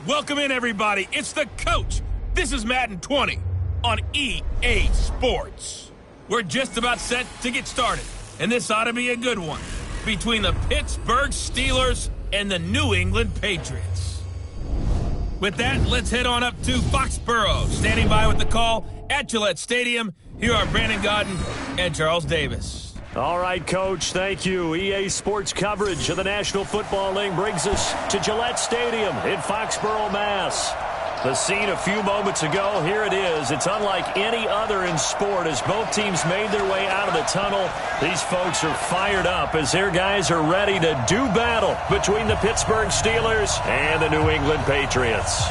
Welcome in, everybody. It's the coach. This is Madden 20 on EA Sports. We're just about set to get started, and this ought to be a good one between the Pittsburgh Steelers and the New England Patriots. With that, let's head on up to Foxborough. Standing by with the call at Gillette Stadium, here are Brandon Godden and Charles Davis. All right, Coach, thank you. EA Sports coverage of the National Football League brings us to Gillette Stadium in Foxborough, Mass. The scene a few moments ago, here it is. It's unlike any other in sport as both teams made their way out of the tunnel. These folks are fired up as their guys are ready to do battle between the Pittsburgh Steelers and the New England Patriots.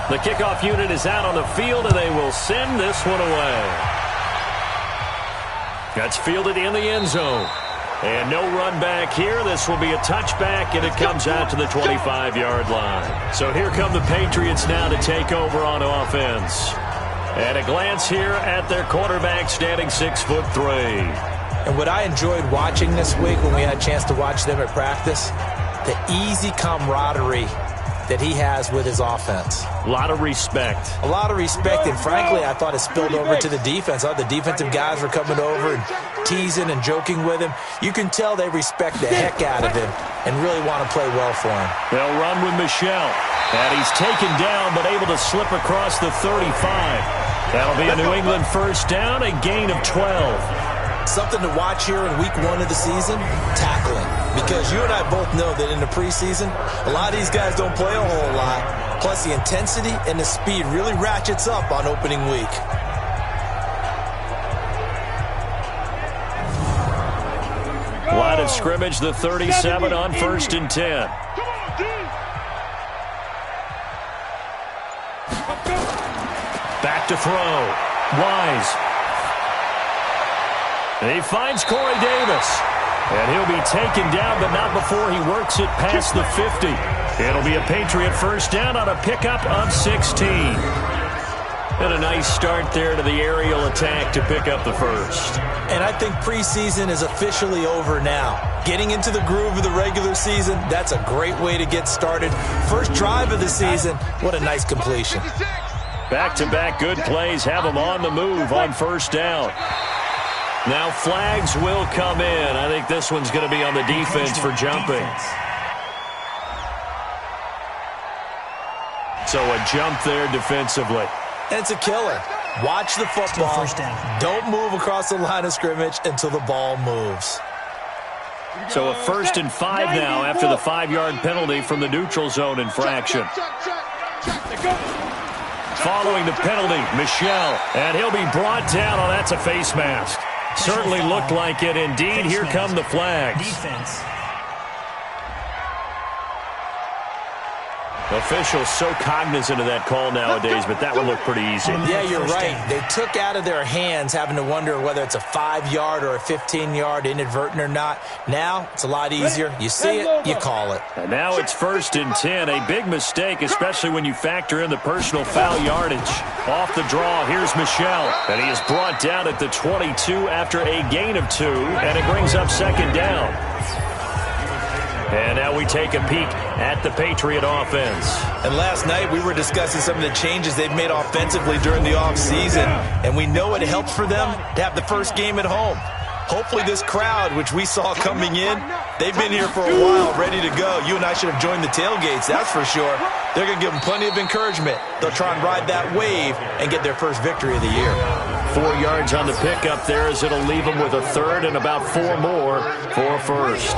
The kickoff unit is out on the field, and they will send this one away. That's fielded in the end zone. And no run back here. This will be a touchback, and it comes out to the 25-yard line. So here come the Patriots now to take over on offense. At a glance here at their quarterback, standing 6'3". And what I enjoyed watching this week when we had a chance to watch them at practice, the easy camaraderie that he has with his offense. A lot of respect. A lot of respect, and frankly, I thought it spilled over to the defense. All the defensive guys were coming over and teasing and joking with him. You can tell they respect the heck out of him and really want to play well for him. They'll run with Michelle. And he's taken down, but able to slip across the 35. That'll be a New England first down, a gain of 12. Something to watch here in week 1 of the season, tackling. Because you and I both know that in the preseason, a lot of these guys don't play a whole lot. Plus, the intensity and the speed really ratchets up on opening week. Line of scrimmage, the 37 on 1st and 10. Back to throw. Wise. He finds Corey Davis. And he'll be taken down, but not before he works it past the 50. It'll be a Patriot first down on a pickup of 16. And a nice start there to the aerial attack to pick up the first. And I think preseason is officially over now. Getting into the groove of the regular season, that's a great way to get started. First drive of the season, what a nice completion. Back-to-back good plays have them on the move on first down. Now flags will come in. I think this one's going to be on the defense for jumping. So a jump there defensively. And it's a killer. Watch the football. Don't move across the line of scrimmage until the ball moves. So a 1st and 5 now after the 5-yard penalty from the neutral zone infraction. Following the penalty, Michelle. And he'll be brought down. Oh, that's a face mask. Certainly looked like it indeed. Here come the flags. Defense. Officials so cognizant of that call nowadays, but that one looked pretty easy. Yeah, you're right. They took out of their hands having to wonder whether it's a 5-yard or a 15-yard inadvertent or not. Now it's a lot easier. You see it, you call it. And now it's 1st and 10. A big mistake, especially when you factor in the personal foul yardage. Off the draw, here's Michelle. And he is brought down at the 22 after a gain of 2. And it brings up 2nd down. And now we take a peek at the Patriot offense. And last night we were discussing some of the changes they've made offensively during the offseason. And we know it helps for them to have the first game at home. Hopefully this crowd, which we saw coming in, they've been here for a while, ready to go. You and I should have joined the tailgates, that's for sure. They're going to give them plenty of encouragement. They'll try and ride that wave and get their first victory of the year. 4 yards on the pickup there as it'll leave them with a 3rd and about 4 more for a first.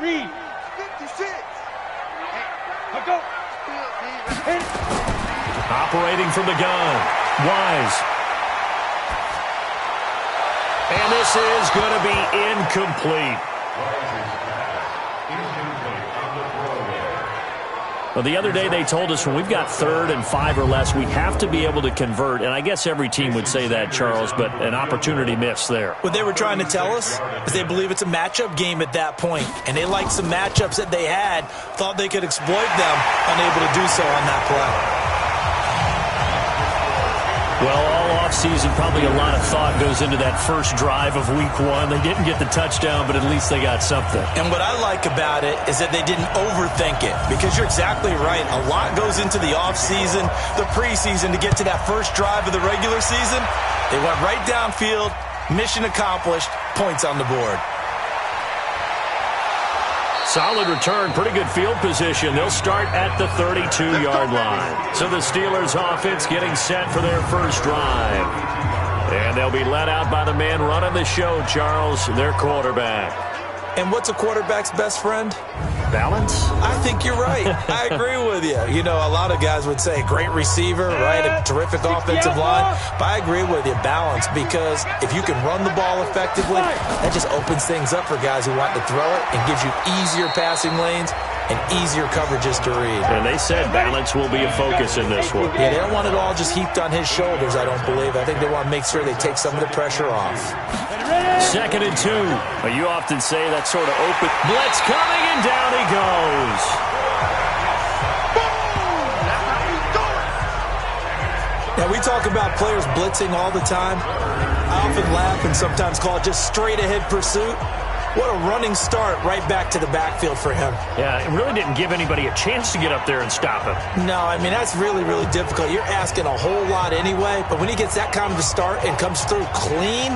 Reed. 56. Go. Operating from the gun. Wise. And this is going to be incomplete. Well, the other day they told us when we've got 3rd and 5 or less, we have to be able to convert. And I guess every team would say that, Charles, but an opportunity missed there. What they were trying to tell us is they believe it's a matchup game at that point. And they liked some matchups that they had, thought they could exploit them, unable to do so on that play. Well, all offseason, probably a lot of thought goes into that first drive of week 1. They didn't get the touchdown, but at least they got something. And what I like about it is that they didn't overthink it, because you're exactly right. A lot goes into the offseason, the preseason, to get to that first drive of the regular season. They went right downfield, mission accomplished, points on the board. Solid return, pretty good field position. They'll start at the 32-yard line. So the Steelers offense getting set for their first drive. And they'll be led out by the man running the show, Charles, their quarterback. And what's a quarterback's best friend? Balance? I think you're right. I agree with you. You know, a lot of guys would say great receiver, right? A terrific offensive line. But I agree with you, balance, because if you can run the ball effectively, that just opens things up for guys who want to throw it and gives you easier passing lanes and easier coverages to read. And they said balance will be a focus in this one. Yeah, they don't want it all just heaped on his shoulders, I don't believe. I think they want to make sure they take some of the pressure off. 2nd and 2. Well, you often say that sort of open. Blitz coming, and down he goes. Now, we talk about players blitzing all the time. I often laugh and sometimes call it just straight-ahead pursuit. What a running start right back to the backfield for him. Yeah, it really didn't give anybody a chance to get up there and stop him. No, I mean, that's really, really difficult. You're asking a whole lot anyway, but when he gets that kind of a start and comes through clean,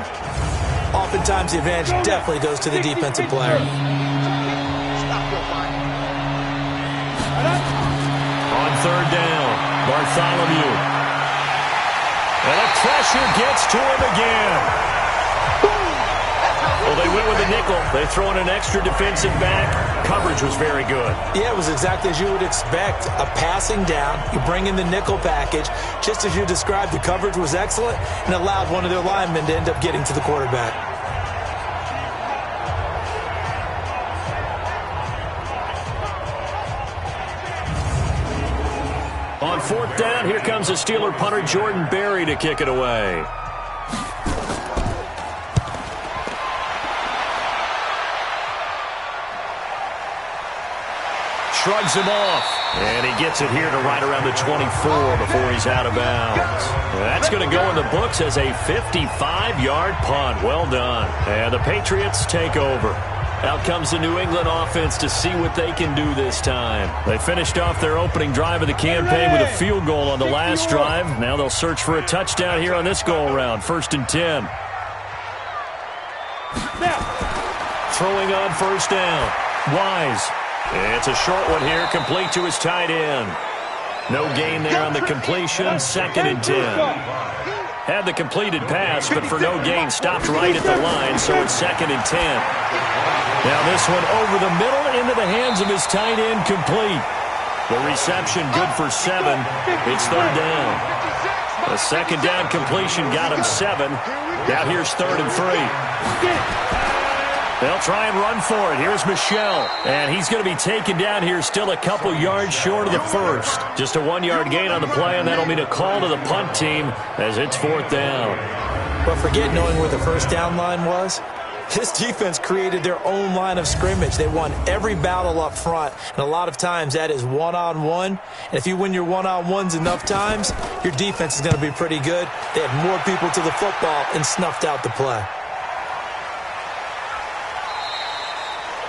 oftentimes the advantage definitely goes to the defensive player. On 3rd down, Bartholomew. And the pressure gets to him again. Well, they went with the nickel. They throw in an extra defensive back. Coverage was very good. Yeah, it was exactly as you would expect. A passing down. You bring in the nickel package. Just as you described, the coverage was excellent and allowed one of their linemen to end up getting to the quarterback. On 4th down, here comes the Steeler punter Jordan Berry to kick it away. Shrugs him off. And he gets it here to right around the 24 before he's out of bounds. That's going to go in the books as a 55-yard punt. Well done. And the Patriots take over. Out comes the New England offense to see what they can do this time. They finished off their opening drive of the campaign with a field goal on the last drive. Now they'll search for a touchdown here on this go-around. 1st and 10. Throwing on 1st down. Wise. It's a short one here, complete to his tight end. No gain there on the completion. 2nd and 10. Had the completed pass, but for no gain, stopped right at the line, so it's 2nd and 10. Now this one over the middle into the hands of his tight end, complete. The reception good for 7. It's 3rd down. The 2nd down completion got him 7. Now here's 3rd and 3. They'll try and run for it. Here's Michel. And he's going to be taken down here, still a couple yards short of the first. Just a 1-yard gain on the play, and that'll mean a call to the punt team as it's 4th down. But forget knowing where the 1st down line was. This defense created their own line of scrimmage. They won every battle up front, and a lot of times that is one-on-one. And if you win your one-on-ones enough times, your defense is going to be pretty good. They had more people to the football and snuffed out the play.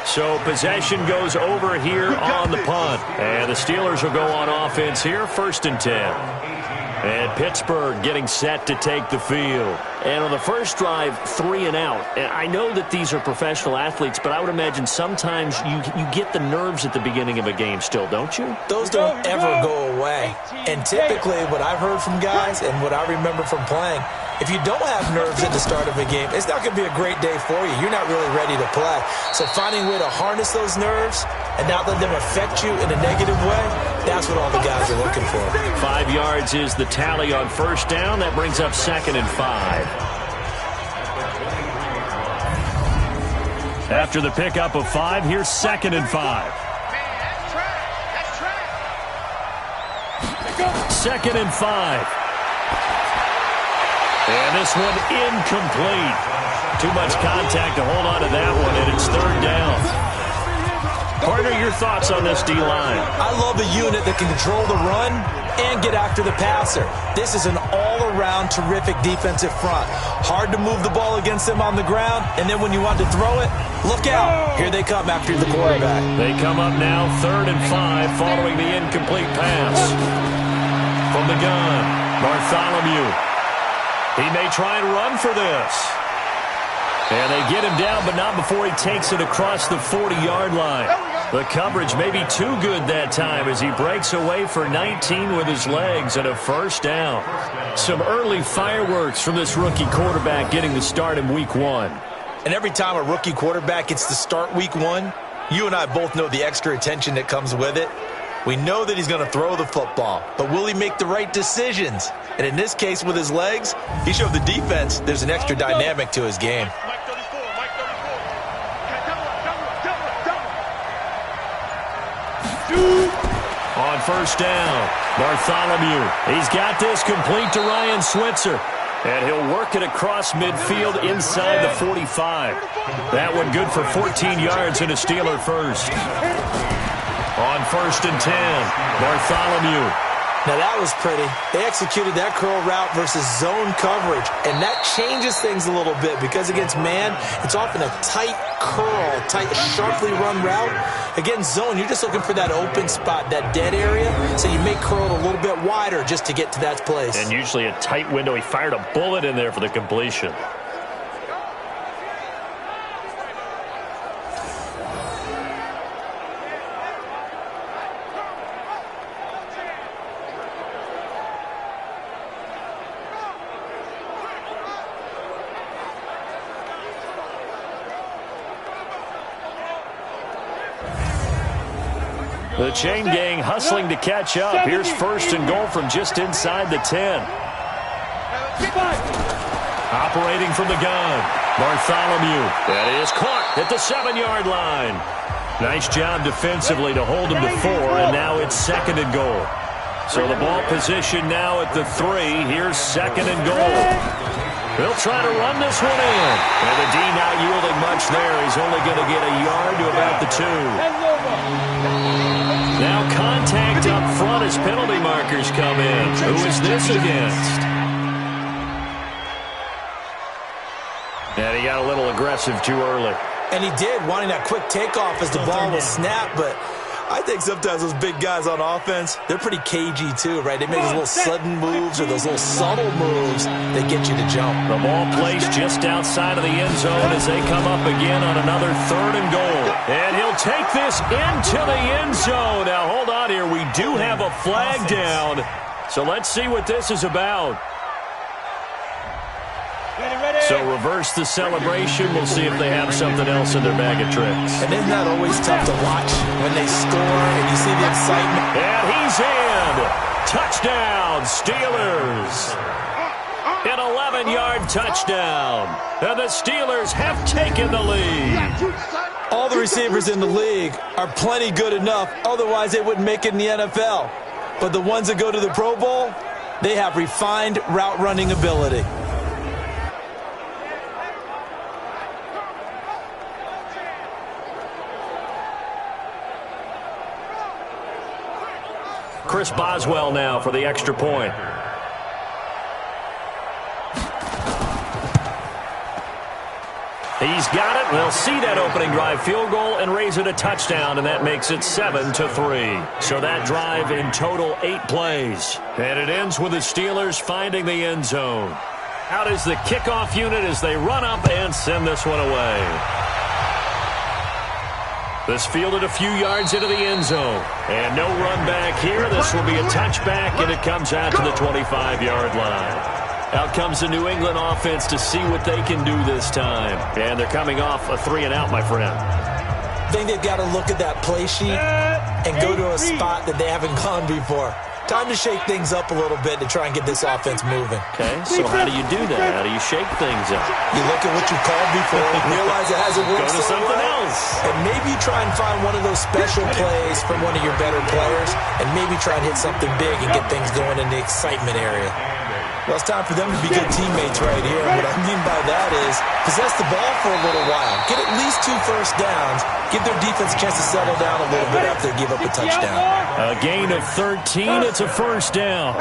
So possession goes over here on the punt. And the Steelers will go on offense here, 1st and 10. And Pittsburgh getting set to take the field. And on the first drive, 3 and out. And I know that these are professional athletes, but I would imagine sometimes you get the nerves at the beginning of a game still, don't you? Those don't ever go away. And typically what I've heard from guys and what I remember from playing, if you don't have nerves at the start of a game, it's not going to be a great day for you. You're not really ready to play. So finding a way to harness those nerves and not let them affect you in a negative way, that's what all the guys are looking for. 5 yards is the tally on 1st down. That brings up 2nd and 5. After the pickup of 5, here's 2nd and 5. 2nd and 5. And this one incomplete. Too much contact to hold on to that one, and it's 3rd down. Partner, your thoughts on this D-line? I love a unit that can control the run and get after the passer. This is an all-around terrific defensive front. Hard to move the ball against them on the ground, and then when you want to throw it, look out. Here they come after the quarterback. They come up now 3rd and 5 following the incomplete pass. From the gun, Bartholomew. He may try and run for this. And they get him down, but not before he takes it across the 40-yard line. The coverage may be too good that time as he breaks away for 19 with his legs and a 1st down. Some early fireworks from this rookie quarterback getting the start in Week 1. And every time a rookie quarterback gets to start Week 1, you and I both know the extra attention that comes with it. We know that he's going to throw the football, but will he make the right decisions? And in this case, with his legs, he showed the defense there's an extra dynamic to his game. On 1st down, Bartholomew. He's got this complete to Ryan Switzer. And he'll work it across midfield inside the 45. That one good for 14 yards and a Steeler first. On 1st and 10, Bartholomew. Now that was pretty. They executed that curl route versus zone coverage, and that changes things a little bit because against man, it's often a tight curl, tight, sharply run route. Against zone, you're just looking for that open spot, that dead area, so you may curl it a little bit wider just to get to that place. And usually a tight window. He fired a bullet in there for the completion. The chain gang hustling to catch up. Here's 1st and goal from just inside the 10. Operating from the gun, Bartholomew. That is caught at the 7-yard line. Nice job defensively to hold him to 4, and now it's 2nd and goal. So the ball position now at the 3. Here's 2nd and goal. They'll try to run this one in. And the D not yielding much there. He's only going to get a yard to about the 2. Now contact up front as penalty markers come in. Who is this against? And he got a little aggressive too early. And he did, wanting that quick takeoff as the ball was snapped, but I think sometimes those big guys on offense, they're pretty cagey too, right? They make those little sudden moves or those little subtle moves that get you to jump. The ball placed just outside of the end zone as they come up again on another 3rd and goal. And he'll take this into the end zone. Now, hold on here. We do have a flag down. So let's see what this is about. So reverse the celebration. We'll see if they have something else in their bag of tricks. And isn't that always tough to watch when they score and you see the excitement? And he's in. Touchdown, Steelers. An 11-yard touchdown. And the Steelers have taken the lead. All the receivers in the league are plenty good enough. Otherwise, they wouldn't make it in the NFL. But the ones that go to the Pro Bowl, they have refined route running ability. Chris Boswell now for the extra point. He's got it. They'll see that opening drive field goal and raise it a touchdown, and that makes it 7-3. So that drive in total 8 plays. And it ends with the Steelers finding the end zone. Out is the kickoff unit as they run up and send this one away. This fielded a few yards into the end zone. And no run back here. This will be a touchback, and it comes out to the 25-yard line. Out comes the New England offense to see what they can do this time. And they're coming off a 3-and-out, my friend. I think they've got to look at that play sheet and go to a spot that they haven't gone before. Time to shake things up a little bit to try and get this offense moving. Okay, so how do you do that? How do you shake things up? You look at what you called before, realize it hasn't worked Go to so something well, else. and maybe try and find one of those special plays from one of your better players, and maybe try and hit something big and get things going in the excitement area. Well, it's time for them to be good teammates right here. And what I mean by that is possess the ball for a little while. Get at least 2 first downs. Give their defense a chance to settle down a little bit after they give up a touchdown. A gain of 13. It's a first down.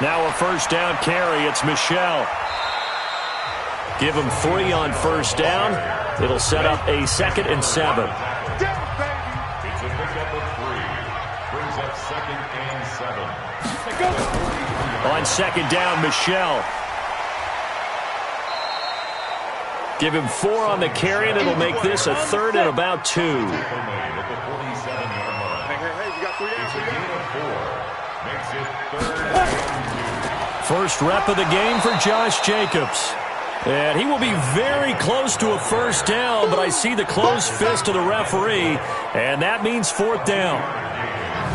Now a first down carry. It's Michelle. Give him 3 on first down. It'll set up a 2nd and 7. On second down, Michelle. Give him 4 on the carry, and it'll make this a 3rd and about 2. First rep of the game for Josh Jacobs. And he will be very close to a first down, but I see the closed fist of the referee, and that means 4th down.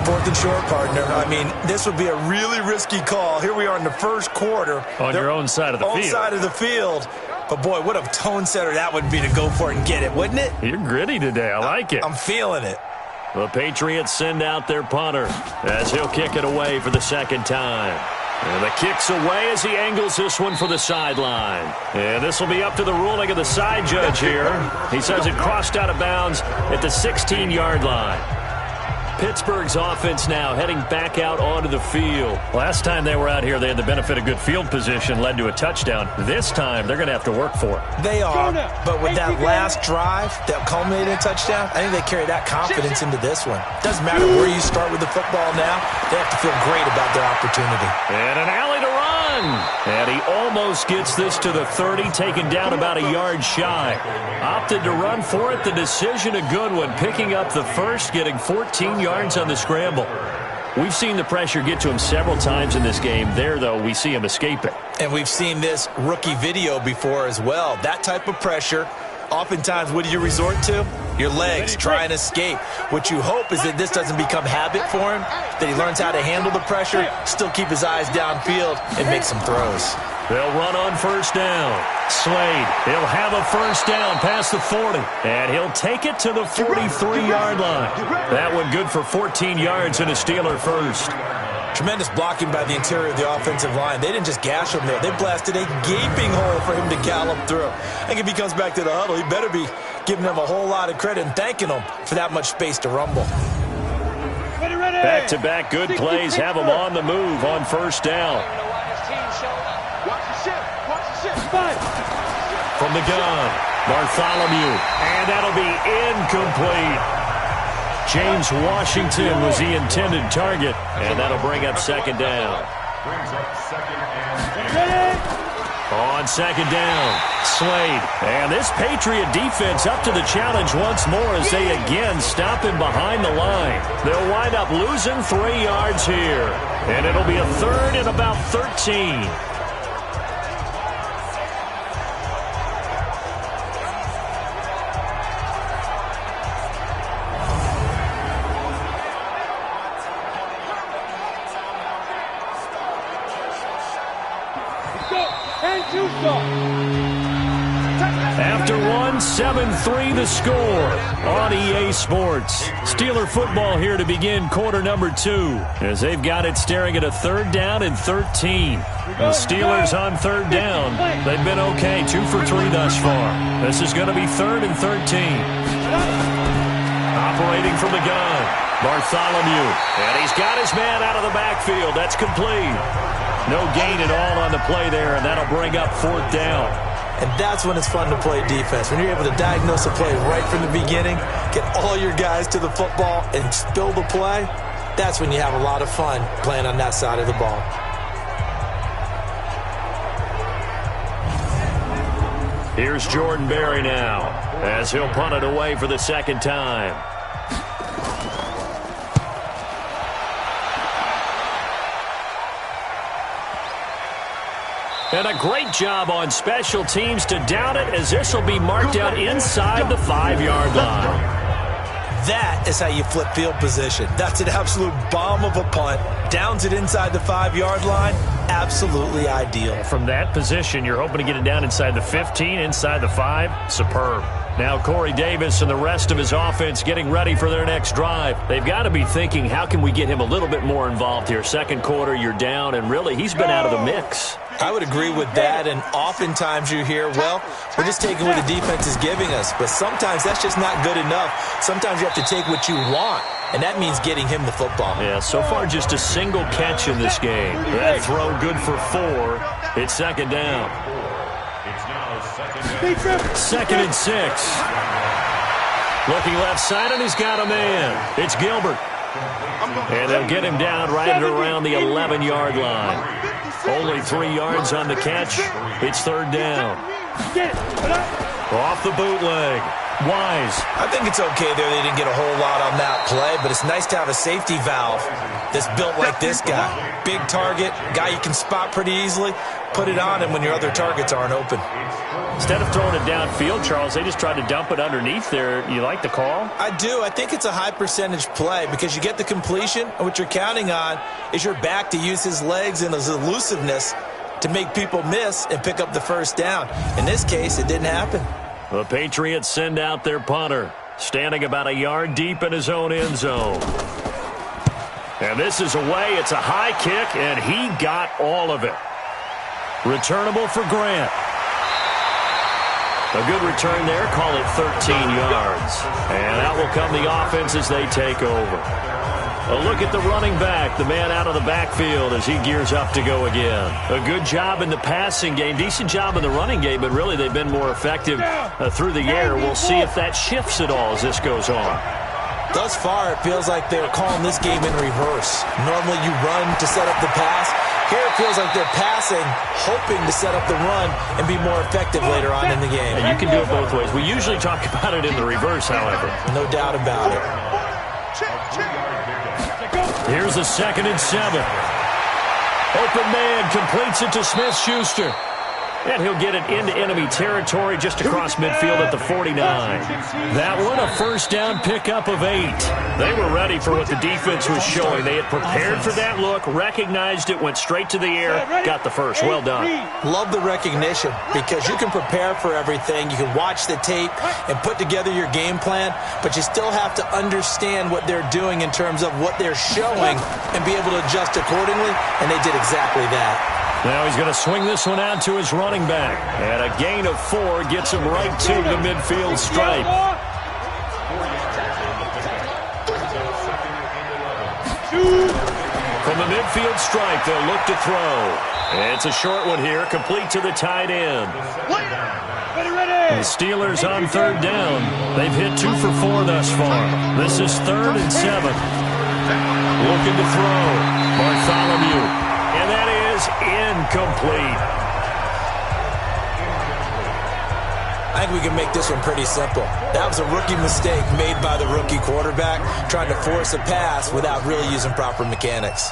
4th and short, partner. I mean, this would be a really risky call. Here we are in the first quarter. On your own side of the field. Own side of the field. But, boy, what a tone setter that would be to go for it and get it, wouldn't it? You're gritty today. I like it. I'm feeling it. The Patriots send out their punter as he'll kick it away for the 2nd time. And the kick's away as he angles this one for the sideline. And this will be up to the ruling of the side judge here. He says it crossed out of bounds at the 16-yard line. Pittsburgh's offense now heading back out onto the field. Last time they were out here, they had the benefit of good field position, led to a touchdown. This time, they're going to have to work for it. They are, but with that last drive that culminated in a touchdown, I think they carry that confidence into this one. Doesn't matter where you start with the football now, they have to feel great about their opportunity. And an alley to run. And he almost gets this to the 30, taken down about a yard shy. Opted to run for it. The decision a good one, picking up the first, getting 14 yards on the scramble. We've seen the pressure get to him several times in this game. There, though, we see him escape it. And we've seen this rookie video before as well. That type of pressure, oftentimes, what do you resort to? Your legs, try and escape. What you hope is that this doesn't become habit for him, that he learns how to handle the pressure, still keep his eyes downfield, and make some throws. They'll run on first down. Slade, he'll have a first down past the 40, and he'll take it to the 43-yard line. That one good for 14 yards and a Steeler first. Tremendous blocking by the interior of the offensive line. They didn't just gash him there. They blasted a gaping hole for him to gallop through. I think if he comes back to the huddle, he better be giving them a whole lot of credit and thanking them for that much space to rumble. Back-to-back good plays have them on the move on first down. From the gun, Bartholomew, and that'll be incomplete. James Washington was the intended target, and that'll bring up 2nd down. On 2nd down, Slade. And this Patriot defense up to the challenge once more as they again stop him behind the line. They'll wind up losing 3 yards here, and it'll be a 3rd and about 13. After one, 7-3 the score on EA Sports. Steeler football here to begin quarter number 2 as they've got it staring at a 3rd down and 13. The Steelers on 3rd down. They've been okay, 2 for 3 thus far. This is going to be 3rd and 13. Operating from the gun, Bartholomew. And he's got his man out of the backfield. That's complete. No gain at all on the play there, and that'll bring up 4th down. And that's when it's fun to play defense. When you're able to diagnose a play right from the beginning, get all your guys to the football, and spill the play, that's when you have a lot of fun playing on that side of the ball. Here's Jordan Berry now as he'll punt it away for the 2nd time. And a great job on special teams to down it as this will be marked out inside the 5-yard line. That is how you flip field position. That's an absolute bomb of a punt. Downs it inside the 5-yard line. Absolutely ideal. From that position, you're hoping to get it down inside the 15, inside the 5. Superb. Now Corey Davis and the rest of his offense getting ready for their next drive. They've got to be thinking, how can we get him a little bit more involved here? Second quarter, you're down, and really, he's been out of the mix. I would agree with that, and oftentimes you hear, well, we're just taking what the defense is giving us, but sometimes that's just not good enough. Sometimes you have to take what you want, and that means getting him the football. Yeah, so far just a single catch in this game. That throw good for 4. It's second down. Second and 6. Looking left side, and he's got a man. It's Gilbert. And they'll get him down right at around the 11-yard line. Only 3 yards on the catch. It's third down. Off the bootleg. Wise. I think it's okay there. They didn't get a whole lot on that play, but it's nice to have a safety valve that's built like this guy. Big target, guy you can spot pretty easily. Put it on him when your other targets aren't open. Instead of throwing it downfield, Charles, they just tried to dump it underneath there. You like the call? I do. I think it's a high percentage play because you get the completion, and what you're counting on is your back to use his legs and his elusiveness to make people miss and pick up the first down. In this case, it didn't happen. The Patriots send out their punter, standing about a yard deep in his own end zone. And this is away. It's a high kick, and he got all of it. Returnable for Grant. A good return there. Call it 13 yards. And out will come the offense as they take over. A look at the running back, the man out of the backfield as he gears up to go again. A good job in the passing game, decent job in the running game, but really they've been more effective through the air. We'll see if that shifts at all as this goes on. Thus far, it feels like they're calling this game in reverse. Normally you run to set up the pass. Here it feels like they're passing, hoping to set up the run and be more effective later on in the game. And you can do it both ways. We usually talk about it in the reverse, however. No doubt about it. Here's a 2nd and 7. Open man completes it to Smith-Schuster. And he'll get it into enemy territory just across midfield at the 49. That one, a first down pickup of 8. They were ready for what the defense was showing. They had prepared for that look, recognized it, went straight to the air, got the first. Well done. Love the recognition because you can prepare for everything. You can watch the tape and put together your game plan, but you still have to understand what they're doing in terms of what they're showing and be able to adjust accordingly, and they did exactly that. Now he's going to swing this one out to his running back. And a gain of 4 gets him right to the midfield stripe. From the midfield stripe, they'll look to throw. And it's a short one here, complete to the tight end. The Steelers on third down. They've hit 2 for 4 thus far. This is 3rd and 7. Looking to throw. Bartholomew. And that is incomplete. I think we can make this one pretty simple. That was a rookie mistake made by the rookie quarterback, trying to force a pass without really using proper mechanics.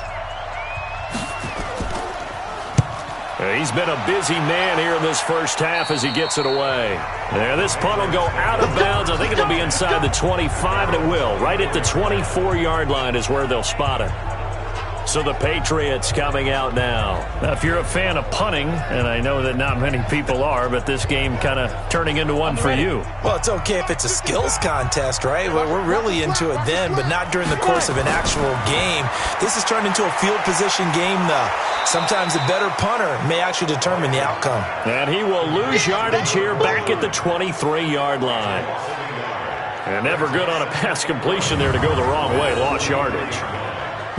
He's been a busy man here in this first half as he gets it away. And this punt will go out of bounds. I think it'll be inside the 25, and it will. Right at the 24-yard line is where they'll spot it. So the Patriots coming out now. Now, if you're a fan of punting, and I know that not many people are, but this game kind of turning into one for you. Well, it's okay if it's a skills contest, right? Well, we're really into it then, but not during the course of an actual game. This has turned into a field position game, though. Sometimes a better punter may actually determine the outcome. And he will lose yardage here back at the 23-yard line. And never good on a pass completion there to go the wrong way. Lost yardage.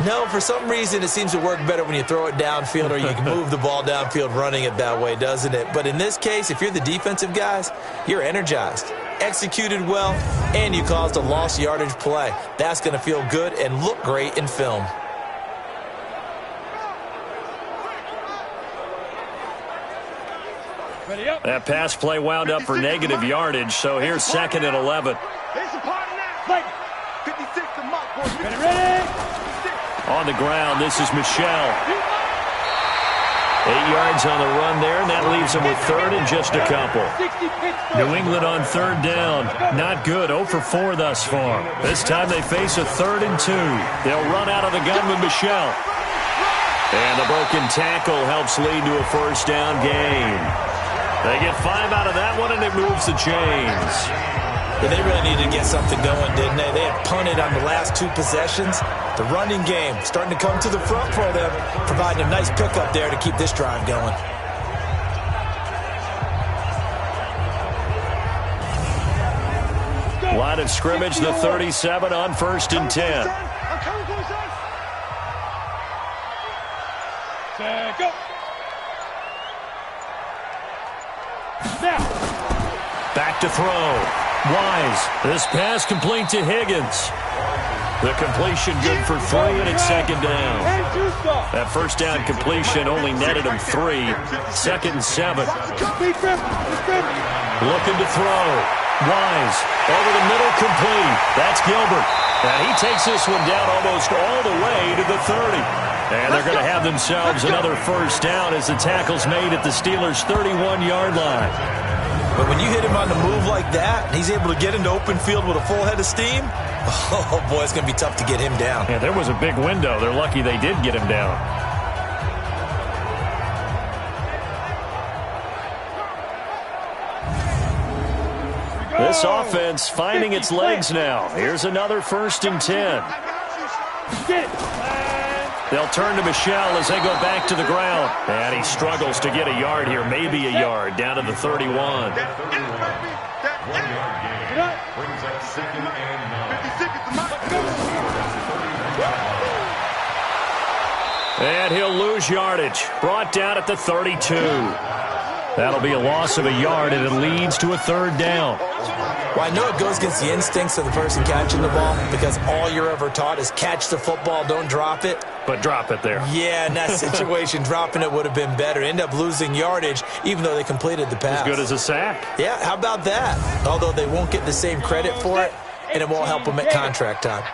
No, for some reason it seems to work better when you throw it downfield or you can move the ball downfield running it that way, doesn't it? But in this case, if you're the defensive guys, you're energized, executed well, and you caused a lost yardage play. That's going to feel good and look great in film. That pass play wound up for negative yardage, so here's 2nd and 11. On the ground, this is Michelle. 8 yards on the run there, and that leaves them with third and just a couple. New England on third down. Not good. 0 for 4 thus far. This time they face a 3rd and 2. They'll run out of the gun with Michel. And the broken tackle helps lead to a first down gain. They get 5 out of that one, and it moves the chains. Yeah, they really needed to get something going, didn't they? They had punted on the last 2 possessions. The running game starting to come to the front for them, providing a nice pickup there to keep this drive going. Line of scrimmage, the 37 on 1st and 10. Go. Now. Back to throw. Wise. This pass complete to Higgins. The completion good for 3, and it's 2nd down. That first down completion only netted him 3. 2nd and 7. Looking to throw. Wise. Over the middle, complete. That's Gilbert. And he takes this one down almost all the way to the 30. And they're going to have themselves another first down as the tackle's made at the Steelers' 31-yard line. But when you hit him on the move like that, and he's able to get into open field with a full head of steam, oh, boy, it's going to be tough to get him down. Yeah, there was a big window. They're lucky they did get him down. This offense finding its legs now. Here's another 1st and 10. They'll turn to Michel as they go back to the ground. And he struggles to get a yard here, maybe a yard, down to the 31. Brings up 2nd and 9. And he'll lose yardage. Brought down at the 32. That'll be a loss of a yard, and it leads to a 3rd down. Well, I know it goes against the instincts of the person catching the ball because all you're ever taught is catch the football, don't drop it. But drop it there. Yeah, in that situation, dropping it would have been better. End up losing yardage, even though they completed the pass. As good as a sack. Yeah, how about that? Although they won't get the same credit for it, and it won't help them at contract time.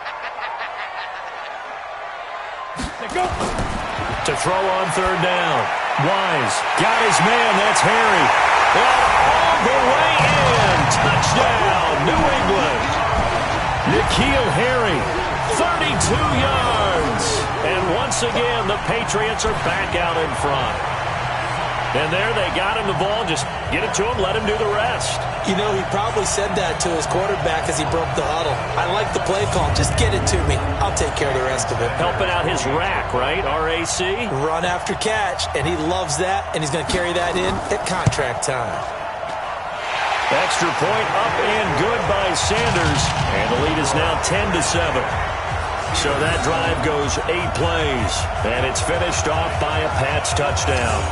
To throw on 3rd down. Wise got his man. That's Harry. And all the way in. Touchdown, New England. N'Keal Harry, 32 yards. And once again, the Patriots are back out in front. And there they got him the ball. Just get it to him, let him do the rest. You know, he probably said that to his quarterback as he broke the huddle. I like the play call. Just get it to me. I'll take care of the rest of it. Helping out his rack, right? R-A-C? Run after catch, and he loves that, and he's going to carry that in at contract time. Extra point up and good by Sanders. And the lead is now 10-7. So that drive goes 8 plays. And it's finished off by a Pats touchdown.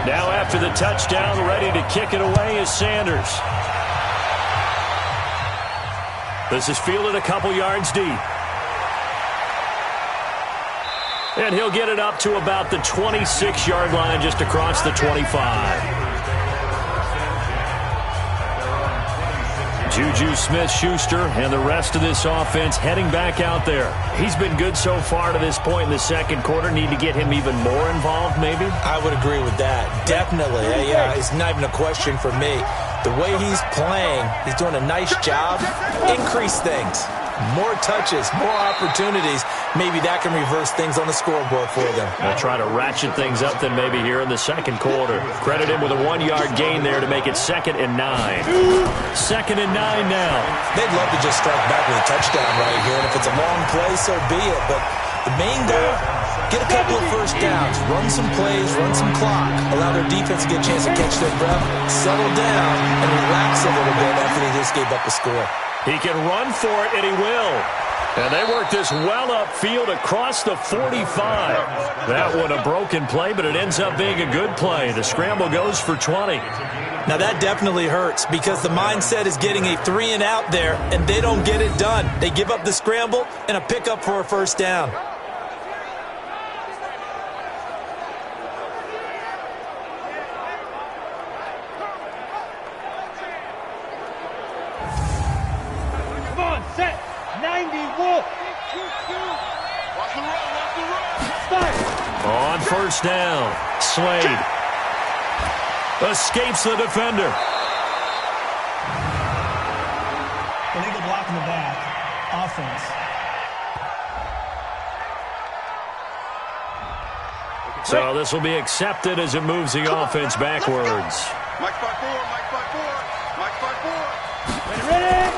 Now after the touchdown, ready to kick it away is Sanders. This is fielded a couple yards deep. And he'll get it up to about the 26-yard line, just across the 25. Juju Smith-Schuster and the rest of this offense heading back out there. He's been good so far to this point in the 2nd quarter. Need to get him even more involved, maybe? I would agree with that. Definitely. Yeah, it's not even a question for me. The way he's playing, he's doing a nice job. Increase things. More touches, more opportunities. Maybe that can reverse things on the scoreboard for them. They'll try to ratchet things up then maybe here in the 2nd quarter. Credit him with a 1-yard gain there to make it 2nd and 9. 2nd and 9 now. They'd love to just strike back with a touchdown right here. And if it's a long play, so be it. But the main goal, get a couple of first downs, run some plays, run some clock, allow their defense to get a chance to catch their breath, settle down, and relax a little bit after they just gave up a score. He can run for it, and he will. And they work this well upfield across the 45. That one a broken play, but it ends up being a good play. The scramble goes for 20. Now that definitely hurts because the mindset is getting a 3-and-out there, and they don't get it done. They give up the scramble and a pickup for a first down. Come on, set. 90. first down. Slade escapes the defender. Illegal block in the back. Offense. So this will be accepted as it moves the offense backwards. Mike 5-4, Mike 5-4, Mike 5-4. Ready?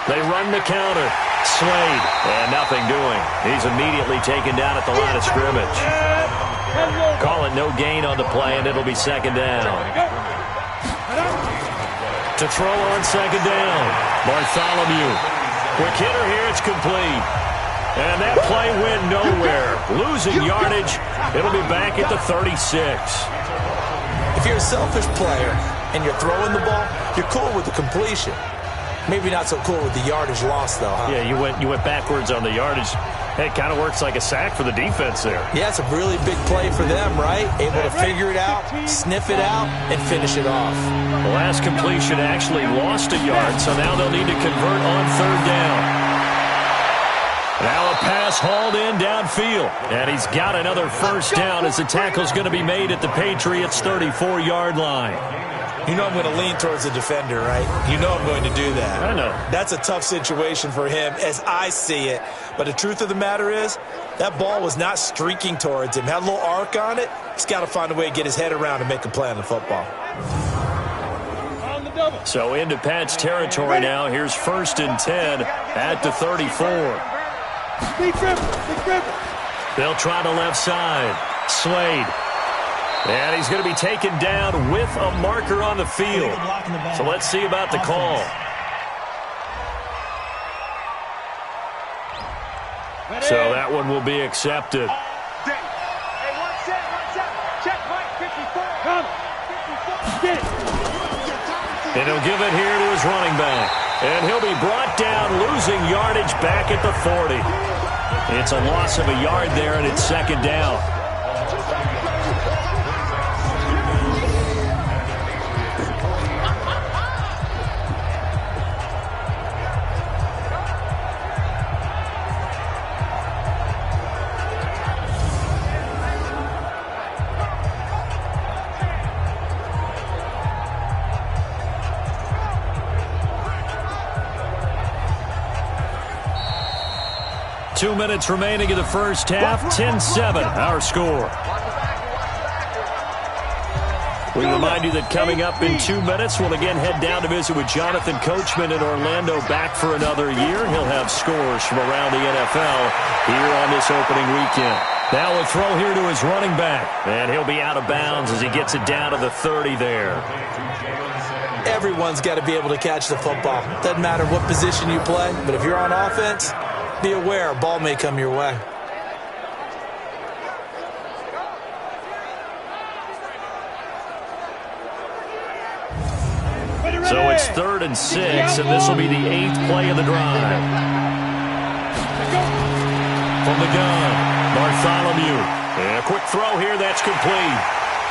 They run the counter. Slade, and nothing doing. He's immediately taken down at the line of scrimmage. Call it no gain on the play, and it'll be second down. To throw on second down, Bartholomew. Quick hitter here, it's complete. And that play went nowhere. Losing yardage, it'll be back at the 36. If you're a selfish player and you're throwing the ball, you're cool with the completion. Maybe not so cool with the yardage loss, though, huh? Yeah, you went backwards on the yardage. It kind of works like a sack for the defense there. Yeah, it's a really big play for them, right? Able to figure it out, sniff it out, and finish it off. The last completion actually lost a yard, so now they'll need to convert on third down. Now a pass hauled in downfield. And he's got another first down as the tackle's going to be made at the Patriots' 34-yard line. You know I'm going to lean towards the defender, right? You know I'm going to do that. I know. That's a tough situation for him as I see it. But the truth of the matter is, that ball was not streaking towards him. Had a little arc on it. He's got to find a way to get his head around and make a play on the football. So into Pat's territory now. Here's 1st and 10 at the 34. Big grip. They'll try the left side. Slade. And he's going to be taken down with a marker on the field. So let's see about the call. So that one will be accepted. Hey, one set. Check Mike 54. Come. 54. Get it. And he'll give it here to his running back. And he'll be brought down, losing yardage back at the 40. It's a loss of a yard there, and it's second down. 2 minutes remaining in the first half. 10-7, our score. We remind you that coming up in 2 minutes, we'll again head down to visit with Jonathan Coachman in Orlando, back for another year. He'll have scores from around the NFL here on this opening weekend. Now a throw here to his running back, and he'll be out of bounds as he gets it down to the 30 there. Everyone's got to be able to catch the football. Doesn't matter what position you play, but if you're on offense, be aware a ball may come your way. So it's 3rd and 6, and this will be the 8th play of the drive. From the gun, Bartholomew. And a quick throw here, that's complete.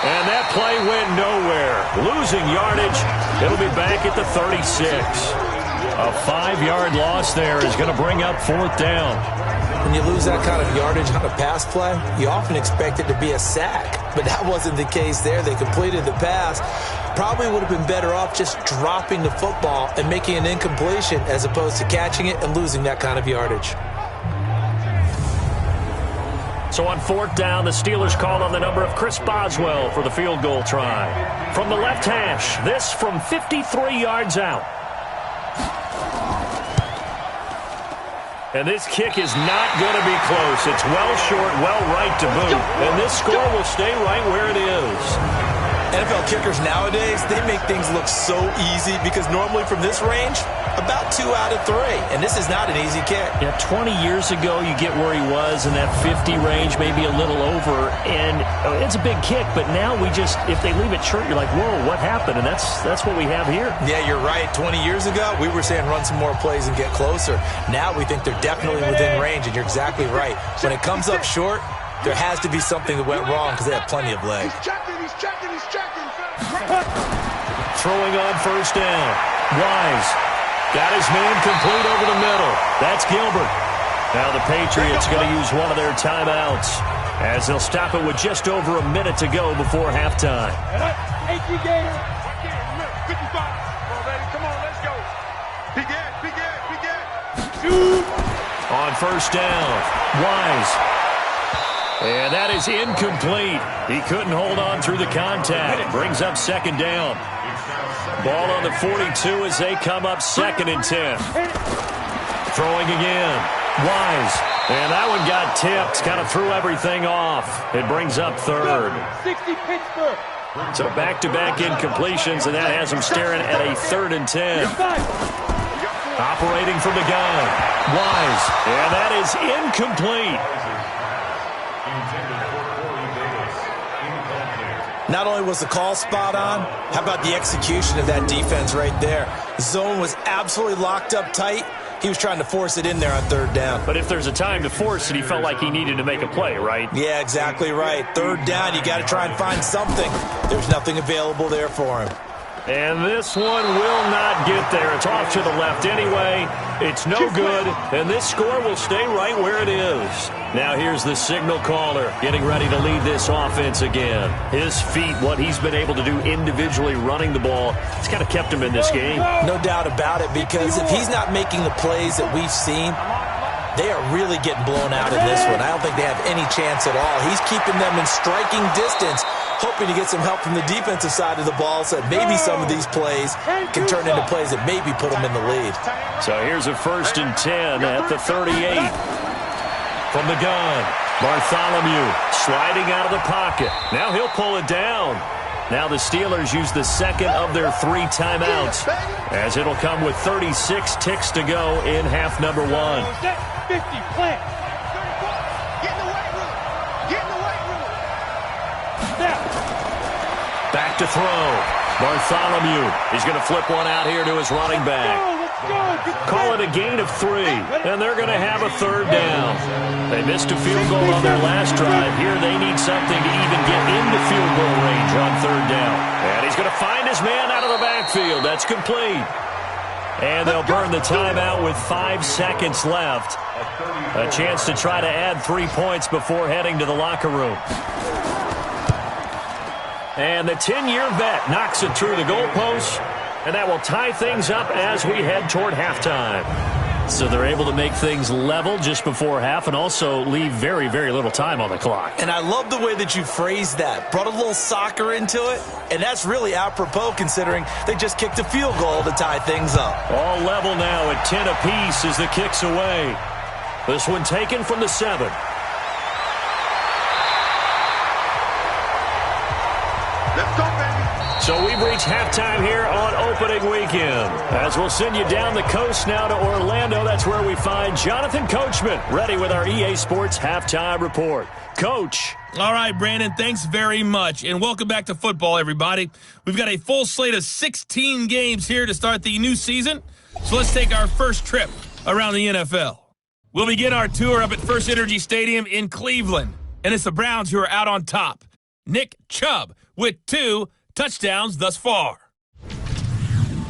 And that play went nowhere. Losing yardage, it'll be back at the 36. A 5-yard loss there is going to bring up 4th down. When you lose that kind of yardage on a pass play, you often expect it to be a sack. But that wasn't the case there. They completed the pass. Probably would have been better off just dropping the football and making an incompletion as opposed to catching it and losing that kind of yardage. So on 4th down, the Steelers call on the number of Chris Boswell for the field goal try. From the left hash, this from 53 yards out. And this kick is not going to be close. It's well short, well right to boot. And this score will stay right where it is. NFL kickers nowadays, they make things look so easy because normally from this range, about 2 out of 3. And this is not an easy kick. Yeah, 20 years ago, you get where he was in that 50 range, maybe a little over. And it's a big kick, but now we just, if they leave it short, you're like, whoa, what happened? And that's what we have here. Yeah, you're right. 20 years ago, we were saying run some more plays and get closer. Now we think they're definitely within range, and you're exactly right. When it comes up short, there has to be something that went wrong because they have plenty of legs. He's checking. Throwing on 1st down. Wise got his man complete over the middle. That's Gilbert. Now the Patriots going to use one of their timeouts. as they'll stop it with just over a minute to go before halftime. Thank you, Gator. 55. Come on, baby. Come on, let's go. Big Ed. On first down, Wise. And that is incomplete. He couldn't hold on through the contact. Brings up second down. Ball on the 42 as they come up 2nd and 10. Throwing again. Wise. And that one got tipped. Kind of threw everything off. It brings up 3rd. 60 Pittsburgh. So back-to-back incompletions, and that has them staring at a 3rd and 10. Operating from the gun. Wise. And that is incomplete. Not only was the call spot on, how about the execution of that defense right there? The zone was absolutely locked up tight. He was trying to force it in there on 3rd down. But if there's a time to force it, he felt like he needed to make a play, right? Yeah, exactly right. 3rd down, you got to try and find something. There's nothing available there for him. And this one will not get there. It's off to the left anyway. It's no good, and this score will stay right where it is. Now here's the signal caller getting ready to lead this offense again. His feet, what he's been able to do individually running the ball, it's kind of kept him in this game. No doubt about it, because if he's not making the plays that we've seen, they are really getting blown out in this one. I don't think they have any chance at all. He's keeping them in striking distance, hoping to get some help from the defensive side of the ball so that maybe some of these plays can turn into plays that maybe put them in the lead. So here's a 1st and 10 at the 38. From the gun, Bartholomew sliding out of the pocket. Now he'll pull it down. Now the Steelers use the 2nd of their 3 timeouts, as it'll come with 36 ticks to go in half number 1. 50, plant. Get in the weight room. Get in the weight room. Snap. Back to throw. Bartholomew. He's going to flip one out here to his running back. Call it a gain of 3, and they're going to have a 3rd down. They missed a field goal on their last drive. Here they need something to even get into field goal range on 3rd down. And he's going to find his man out of the backfield. That's complete. And they'll burn the timeout with 5 seconds left. A chance to try to add 3 points before heading to the locker room. And the 10-year vet knocks it through the goalpost, and that will tie things up as we head toward halftime. So they're able to make things level just before half and also leave very, very little time on the clock. And I love the way that you phrased that. Brought a little soccer into it, and that's really apropos considering they just kicked a field goal to tie things up. All level now at 10 apiece as the kick's away. This one taken from the 7. Let's go, baby. So we've reached halftime here on opening weekend. As we'll send you down the coast now to Orlando, that's where we find Jonathan Coachman, ready with our EA Sports Halftime Report. Coach. All right, Brandon, thanks very much. And welcome back to football, everybody. We've got a full slate of 16 games here to start the new season. So let's take our first trip around the NFL. We'll begin our tour up at First Energy Stadium in Cleveland. And it's the Browns who are out on top. Nick Chubb with 2 touchdowns thus far.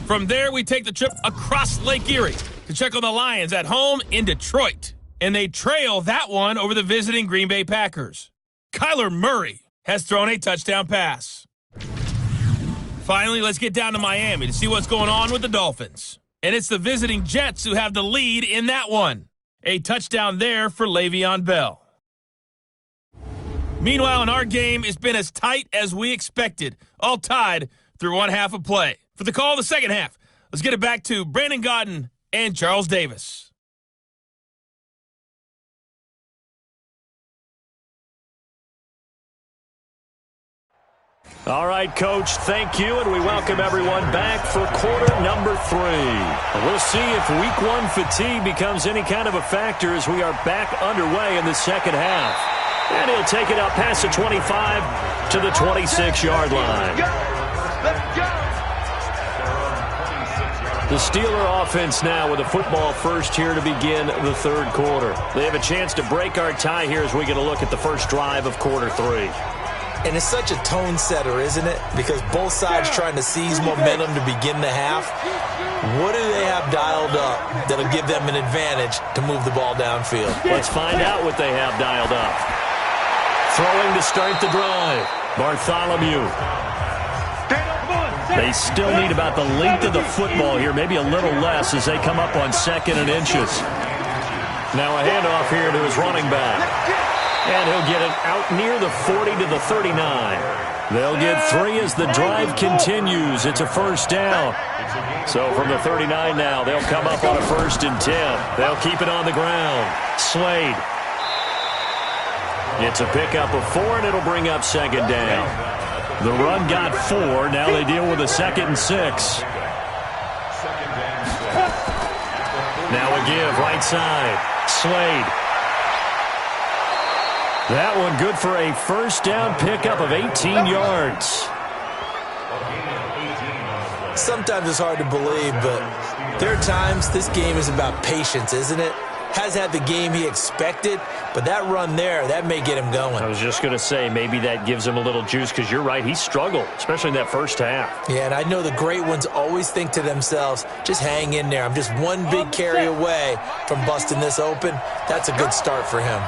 From there, we take the trip across Lake Erie to check on the Lions at home in Detroit. And they trail that one over the visiting Green Bay Packers. Kyler Murray has thrown a touchdown pass. Finally, let's get down to Miami to see what's going on with the Dolphins. And it's the visiting Jets who have the lead in that one. A touchdown there for Le'Veon Bell. Meanwhile, in our game, it's been as tight as we expected, all tied through one half of play. For the call of the second half, let's get it back to Brandon Gaudin and Charles Davis. All right, Coach, thank you, and we welcome everyone back for quarter number 3. We'll see if week 1 fatigue becomes any kind of a factor as we are back underway in the second half. And he'll take it out past the 25 to the 26-yard line. Let's go. The Steeler offense now with a football first here to begin the third quarter. They have a chance to break our tie here as we get a look at the first drive of quarter 3. And it's such a tone setter, isn't it? Because both sides trying to seize momentum to begin the half. What do they have dialed up that'll give them an advantage to move the ball downfield? Let's find out what they have dialed up. Throwing to start the drive. Bartholomew. They still need about the length of the football here, maybe a little less as they come up on 2nd and inches. Now a handoff here to his running back. And he'll get it out near the 40 to the 39. They'll get 3 as the drive continues. It's a first down. So from the 39 now, they'll come up on a 1st and 10. They'll keep it on the ground. Slade. It's a pickup of 4, and it'll bring up 2nd down. The run got 4. Now they deal with a 2nd and 6. Now a give right side. Slade. That one good for a first down pickup of 18 yards. Sometimes it's hard to believe, but there are times this game is about patience, isn't it? Has had the game he expected, but that run there, that may get him going. I was just going to say, maybe that gives him a little juice, because you're right, he struggled, especially in that first half. Yeah, and I know the great ones always think to themselves, just hang in there. I'm just one big carry away from busting this open. That's a good start for him.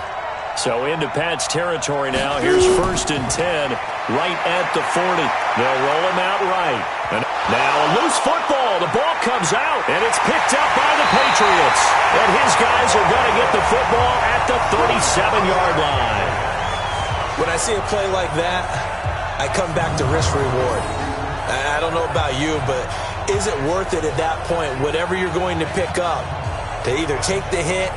So into Pat's territory now. Here's 1st and 10, right at the 40. They'll roll him out right. And now a loose football. The ball comes out, and it's picked up by the Patriots. And his guys are going to get the football at the 37-yard line. When I see a play like that, I come back to risk-reward. I don't know about you, but is it worth it at that point, whatever you're going to pick up, to either take the hit,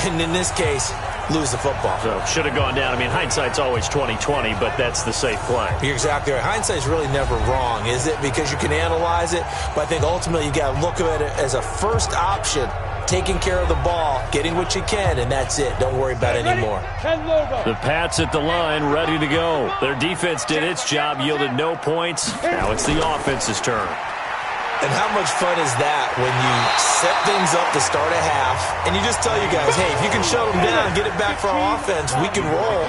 and in this case, lose the football? So should have gone down. I mean, hindsight's always 20/20, but that's the safe play. You're exactly right. Hindsight's really never wrong, is it? Because you can analyze it, but I think ultimately you got to look at it as a first option, taking care of the ball, getting what you can, and that's it. Don't worry about it anymore. The Pats at the line, ready to go. Their defense did its job, yielded no points. Now it's the offense's turn. And how much fun is that when you set things up to start a half and you just tell you guys, hey, if you can shut them down, get it back for our offense, we can roll.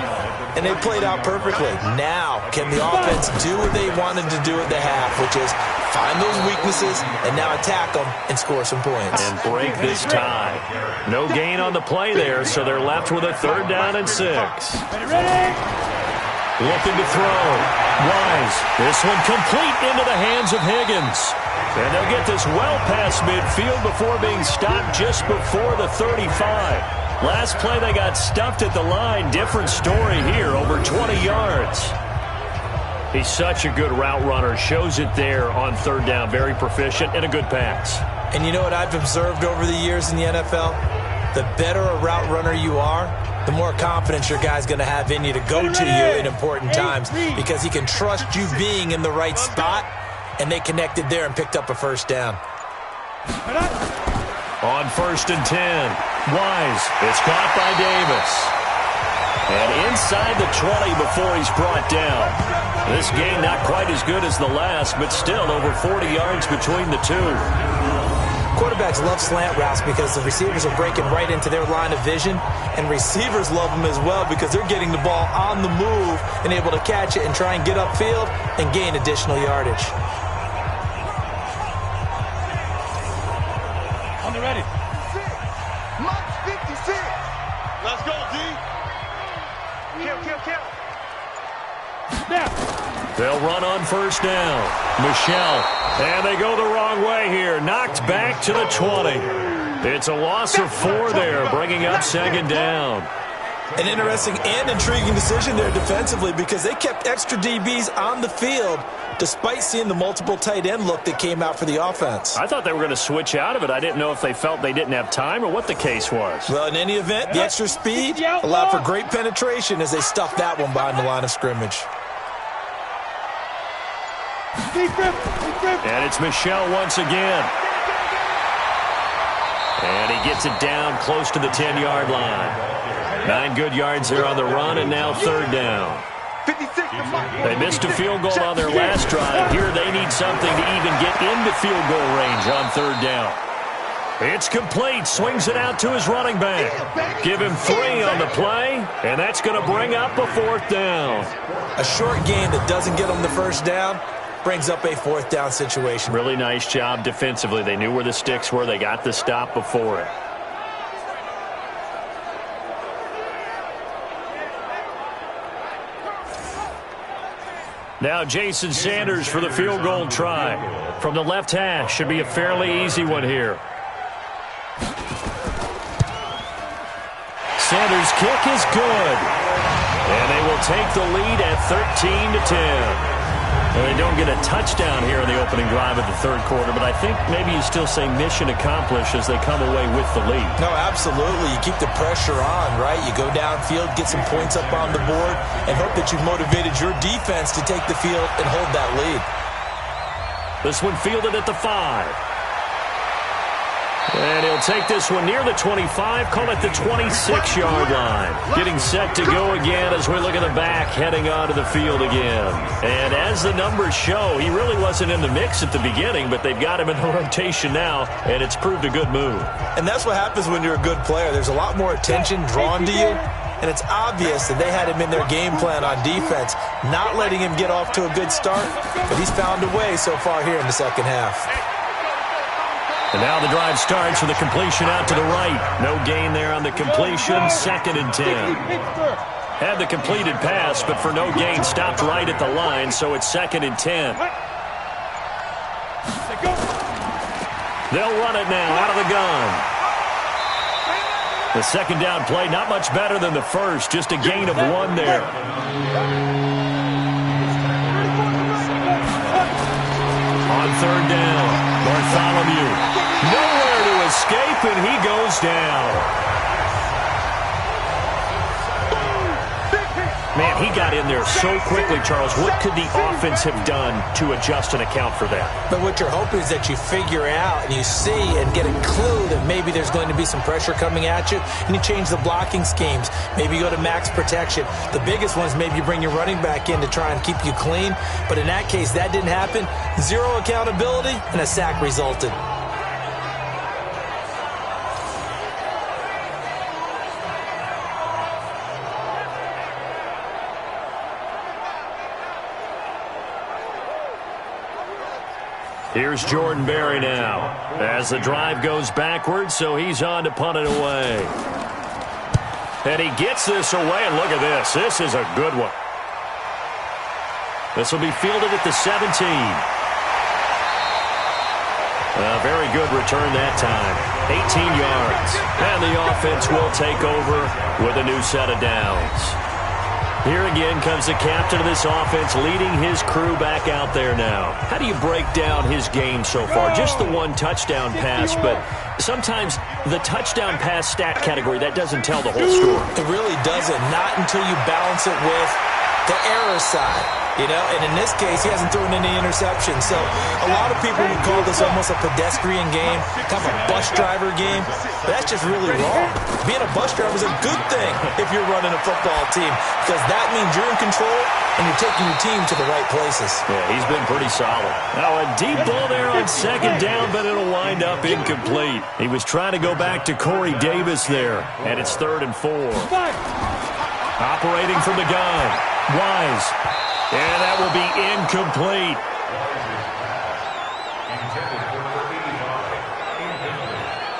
And they played out perfectly. Now, can the offense do what they wanted to do at the half, which is find those weaknesses and now attack them and score some points. And break this tie. No gain on the play there, so they're left with a 3rd down and 6. Looking to throw. Wise. This one complete into the hands of Higgins. And they'll get this well past midfield before being stopped just before the 35. Last play they got stuffed at the line. Different story here, over 20 yards. He's such a good route runner. Shows it there on 3rd down. Very proficient and a good pass. And you know what I've observed over the years in the NFL? The better a route runner you are, the more confidence your guy's going to have in you to go to you in important times, because he can trust you being in the right spot, and they connected there and picked up a first down. On 1st and 10, Wise. It's caught by Davis. And inside the 20 before he's brought down. This game not quite as good as the last, but still over 40 yards between the two. Quarterbacks love slant routes because the receivers are breaking right into their line of vision, and receivers love them as well because they're getting the ball on the move and able to catch it and try and get upfield and gain additional yardage. On the ready. Mark 56. Let's go, D. Kill. Now. They'll run on 1st down. Michelle. And they go the wrong way here. Knocked back to the 20. It's a loss of 4 there, bringing up 2nd down. An interesting and intriguing decision there defensively because they kept extra DBs on the field despite seeing the multiple tight end look that came out for the offense. I thought they were going to switch out of it. I didn't know if they felt they didn't have time or what the case was. Well, in any event, the extra speed allowed for great penetration as they stuffed that one behind the line of scrimmage. And it's Michelle once again. And he gets it down close to the 10-yard line. 9 good yards there on the run, and now 3rd down. They missed a field goal on their last drive. Here they need something to even get into field goal range on 3rd down. It's complete. Swings it out to his running back. Give him 3 on the play, and that's going to bring up a 4th down. A short gain that doesn't get them the first down brings up a 4th down situation. Really nice job defensively. They knew where the sticks were. They got the stop before it. Now Jason Sanders for the field goal try. From the left hash, should be a fairly easy one here. Sanders' kick is good. And they will take the lead at 13-10. And they don't get a touchdown here in the opening drive of the third quarter, but I think maybe you still say mission accomplished as they come away with the lead. No, absolutely. You keep the pressure on, right? You go downfield, get some points up on the board, and hope that you've motivated your defense to take the field and hold that lead. This one fielded at the 5. And he'll take this one near the 25, call it the 26-yard line. Getting set to go again as we look at the back, heading onto the field again. And as the numbers show, he really wasn't in the mix at the beginning, but they've got him in the rotation now, and it's proved a good move. And that's what happens when you're a good player. There's a lot more attention drawn to you, and it's obvious that they had him in their game plan on defense, not letting him get off to a good start, but he's found a way so far here in the second half. And now the drive starts with a completion out to the right. No gain there on the completion. 2nd and 10. Had the completed pass, but for no gain, stopped right at the line, so it's 2nd and 10. They'll run it now out of the gun. The second down play, not much better than the first, just a gain of 1 there. On 3rd down, Bartholomew. Nowhere to escape, and he goes down. Man, he got in there so quickly, Charles. What could the offense have done to adjust and account for that? But what you're hoping is that you figure out and you see and get a clue that maybe there's going to be some pressure coming at you, and you change the blocking schemes. Maybe you go to max protection. The biggest one is maybe you bring your running back in to try and keep you clean. But in that case, that didn't happen. 0 accountability, and a sack resulted. Here's Jordan Berry now as the drive goes backwards, so he's on to punt it away. And he gets this away, and look at this. This is a good one. This will be fielded at the 17. A very good return that time. 18 yards. And the offense will take over with a new set of downs. Here again comes the captain of this offense leading his crew back out there now. How do you break down his game so far? Just the 1 touchdown pass, but sometimes the touchdown pass stat category, that doesn't tell the whole story. It really doesn't. Not until you balance it with the error side. You know, and in this case, he hasn't thrown any interceptions. So a lot of people would call this almost a pedestrian game, kind of a bus driver game. But that's just really wrong. Being a bus driver is a good thing if you're running a football team, because that means you're in control and you're taking your team to the right places. Yeah, he's been pretty solid. Now a deep ball there on 2nd down, but it'll wind up incomplete. He was trying to go back to Corey Davis there, and it's 3rd and 4. Operating from the gun, Wise. And that will be incomplete.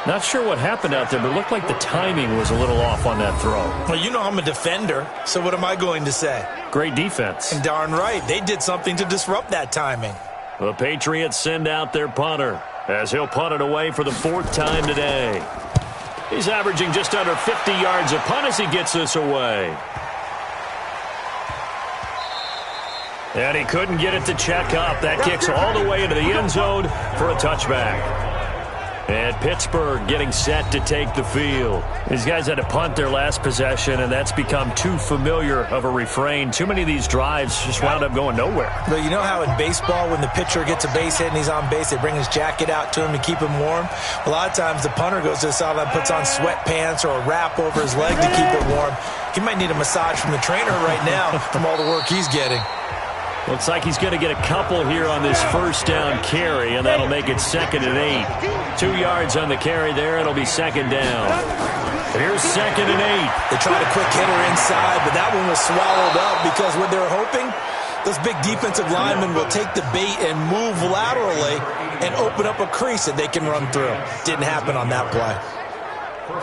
Not sure what happened out there, but it looked like the timing was a little off on that throw. Well, you know I'm a defender, so what am I going to say? Great defense. And darn right, they did something to disrupt that timing. The Patriots send out their punter as he'll punt it away for the 4th time today. He's averaging just under 50 yards a punt as he gets this away. And he couldn't get it to check up. That kicks all the way into the end zone for a touchback. And Pittsburgh getting set to take the field. These guys had to punt their last possession, and that's become too familiar of a refrain. Too many of these drives just wound up going nowhere. But you know how in baseball, when the pitcher gets a base hit and he's on base, they bring his jacket out to him to keep him warm? A lot of times the punter goes to the sideline, puts on sweatpants or a wrap over his leg to keep it warm. He might need a massage from the trainer right now from all the work he's getting. Looks like he's going to get a couple here on this 1st down carry, and that'll make it 2nd and 8. 2 yards on the carry there. It'll be 2nd down. Here's 2nd and 8. They tried a quick hitter inside, but that one was swallowed up because what they're hoping, those big defensive linemen will take the bait and move laterally and open up a crease that they can run through. Didn't happen on that play.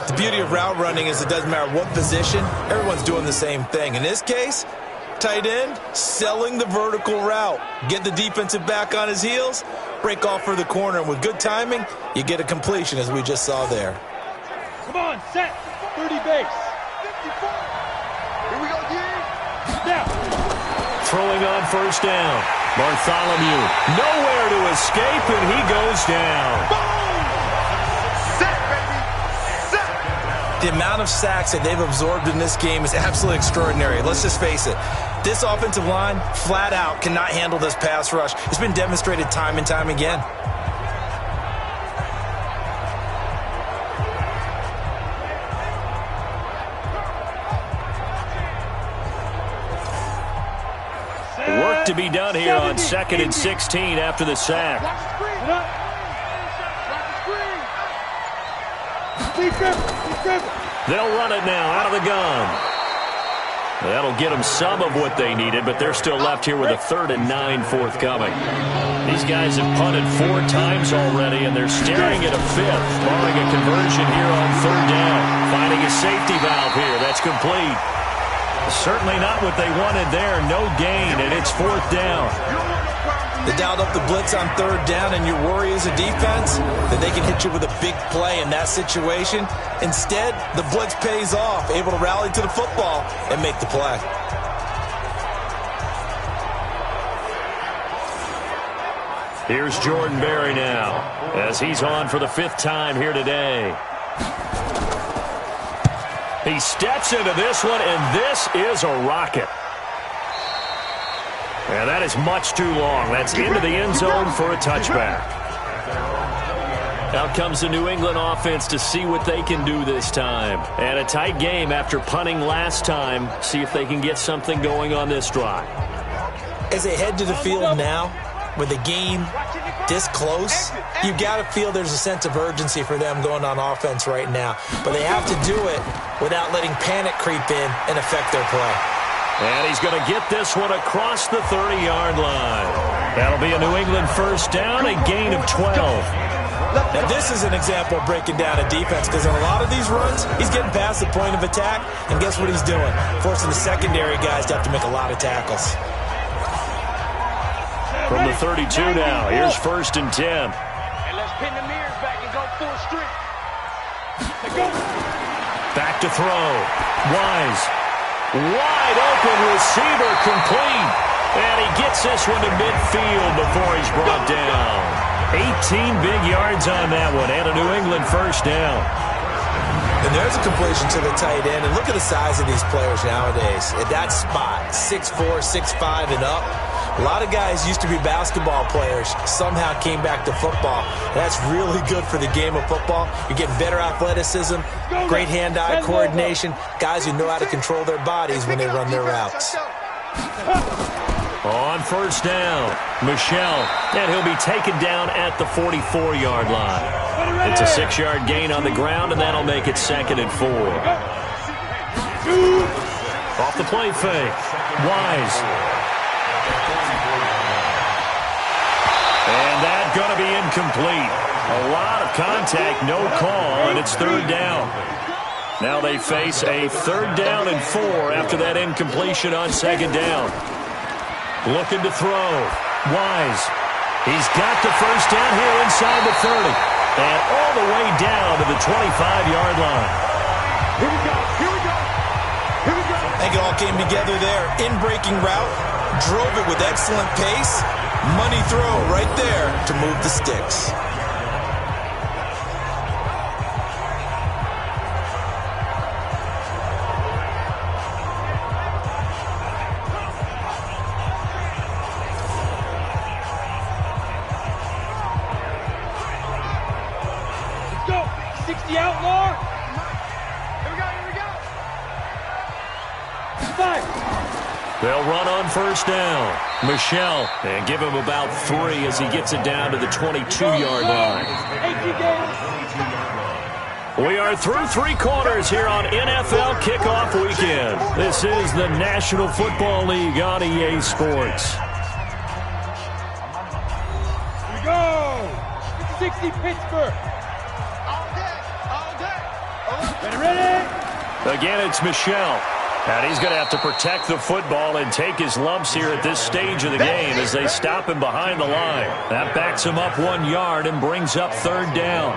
The beauty of route running is it doesn't matter what position, everyone's doing the same thing. In this case, tight end, selling the vertical route. Get the defensive back on his heels, break off for the corner, and with good timing, you get a completion, as we just saw there. Come on, set. 30 base. 54. Here we go, G. Now. Throwing on first down. Bartholomew nowhere to escape, and he goes down. Boom! Set, baby. Set. The amount of sacks that they've absorbed in this game is absolutely extraordinary. Let's just face it. This offensive line, flat out, cannot handle this pass rush. It's been demonstrated time and time again. Work to be done here on 2nd and 16 after the sack. They'll run it now out of the gun. That'll get them some of what they needed, but they're still left here with a 3rd and 9 forthcoming. These guys have punted 4 times already, and they're staring at a 5th, barring a conversion here on 3rd down. Finding a safety valve here. That's complete. Certainly not what they wanted there. No gain, and it's 4th down. They dialed up the blitz on 3rd down, and your worry as a defense that they can hit you with a big play in that situation. Instead, the blitz pays off, able to rally to the football and make the play. Here's Jordan Berry now, as he's on for the 5th time here today. He steps into this one, and this is a rocket. And that is much too long. That's into the end zone for a touchback. Out comes the New England offense to see what they can do this time. And a tight game after punting last time. See if they can get something going on this drive. As they head to the field now, with the game this close, you've got to feel there's a sense of urgency for them going on offense right now. But they have to do it without letting panic creep in and affect their play. And he's going to get this one across the 30-yard line. That'll be a New England first down, a gain of 12. Now, this is an example of breaking down a defense, because in a lot of these runs, he's getting past the point of attack, and guess what he's doing? Forcing the secondary guys to have to make a lot of tackles. From the 32 now, here's 1st and 10. And let's pin the mirrors back and go full street. Back to throw. Wise. Wide open receiver, complete. And he gets this one to midfield before he's brought down. 18 big yards on that one, and a New England first down. And there's a completion to the tight end. And look at the size of these players nowadays. At that spot, 6'4", 6'5", and up. A lot of guys used to be basketball players, somehow came back to football. That's really good for the game of football. You're getting better athleticism, great hand-eye coordination, guys who know how to control their bodies when they run their routes. On first down, Michelle, and he'll be taken down at the 44-yard line. It's a 6-yard gain on the ground, and that'll make it 2nd and 4. Off the play fake, Wise. And that's going to be incomplete. A lot of contact, no call, and it's 3rd down. Now they face a 3rd down and 4 after that incompletion on 2nd down. Looking to throw. Wise. He's got the first down here inside the 30. And all the way down to the 25-yard line. Here we go. Here we go. Here we go. I think it all came together there. In-breaking route. Drove it with excellent pace. Money throw right there to move the sticks. Let's go. 60 outlaw. Here we go. Here we go. 5. They'll run on first down. Michelle, and give him about 3 as he gets it down to the 22-yard line. We are through 3 quarters here on NFL Kickoff Weekend. This is the National Football League on EA Sports. Here we go. 60 Pittsburgh. All day. All day. Ready, ready. Again, it's Michelle. And he's going to have to protect the football and take his lumps here at this stage of the game as they stop him behind the line. That backs him up 1 yard and brings up 3rd down.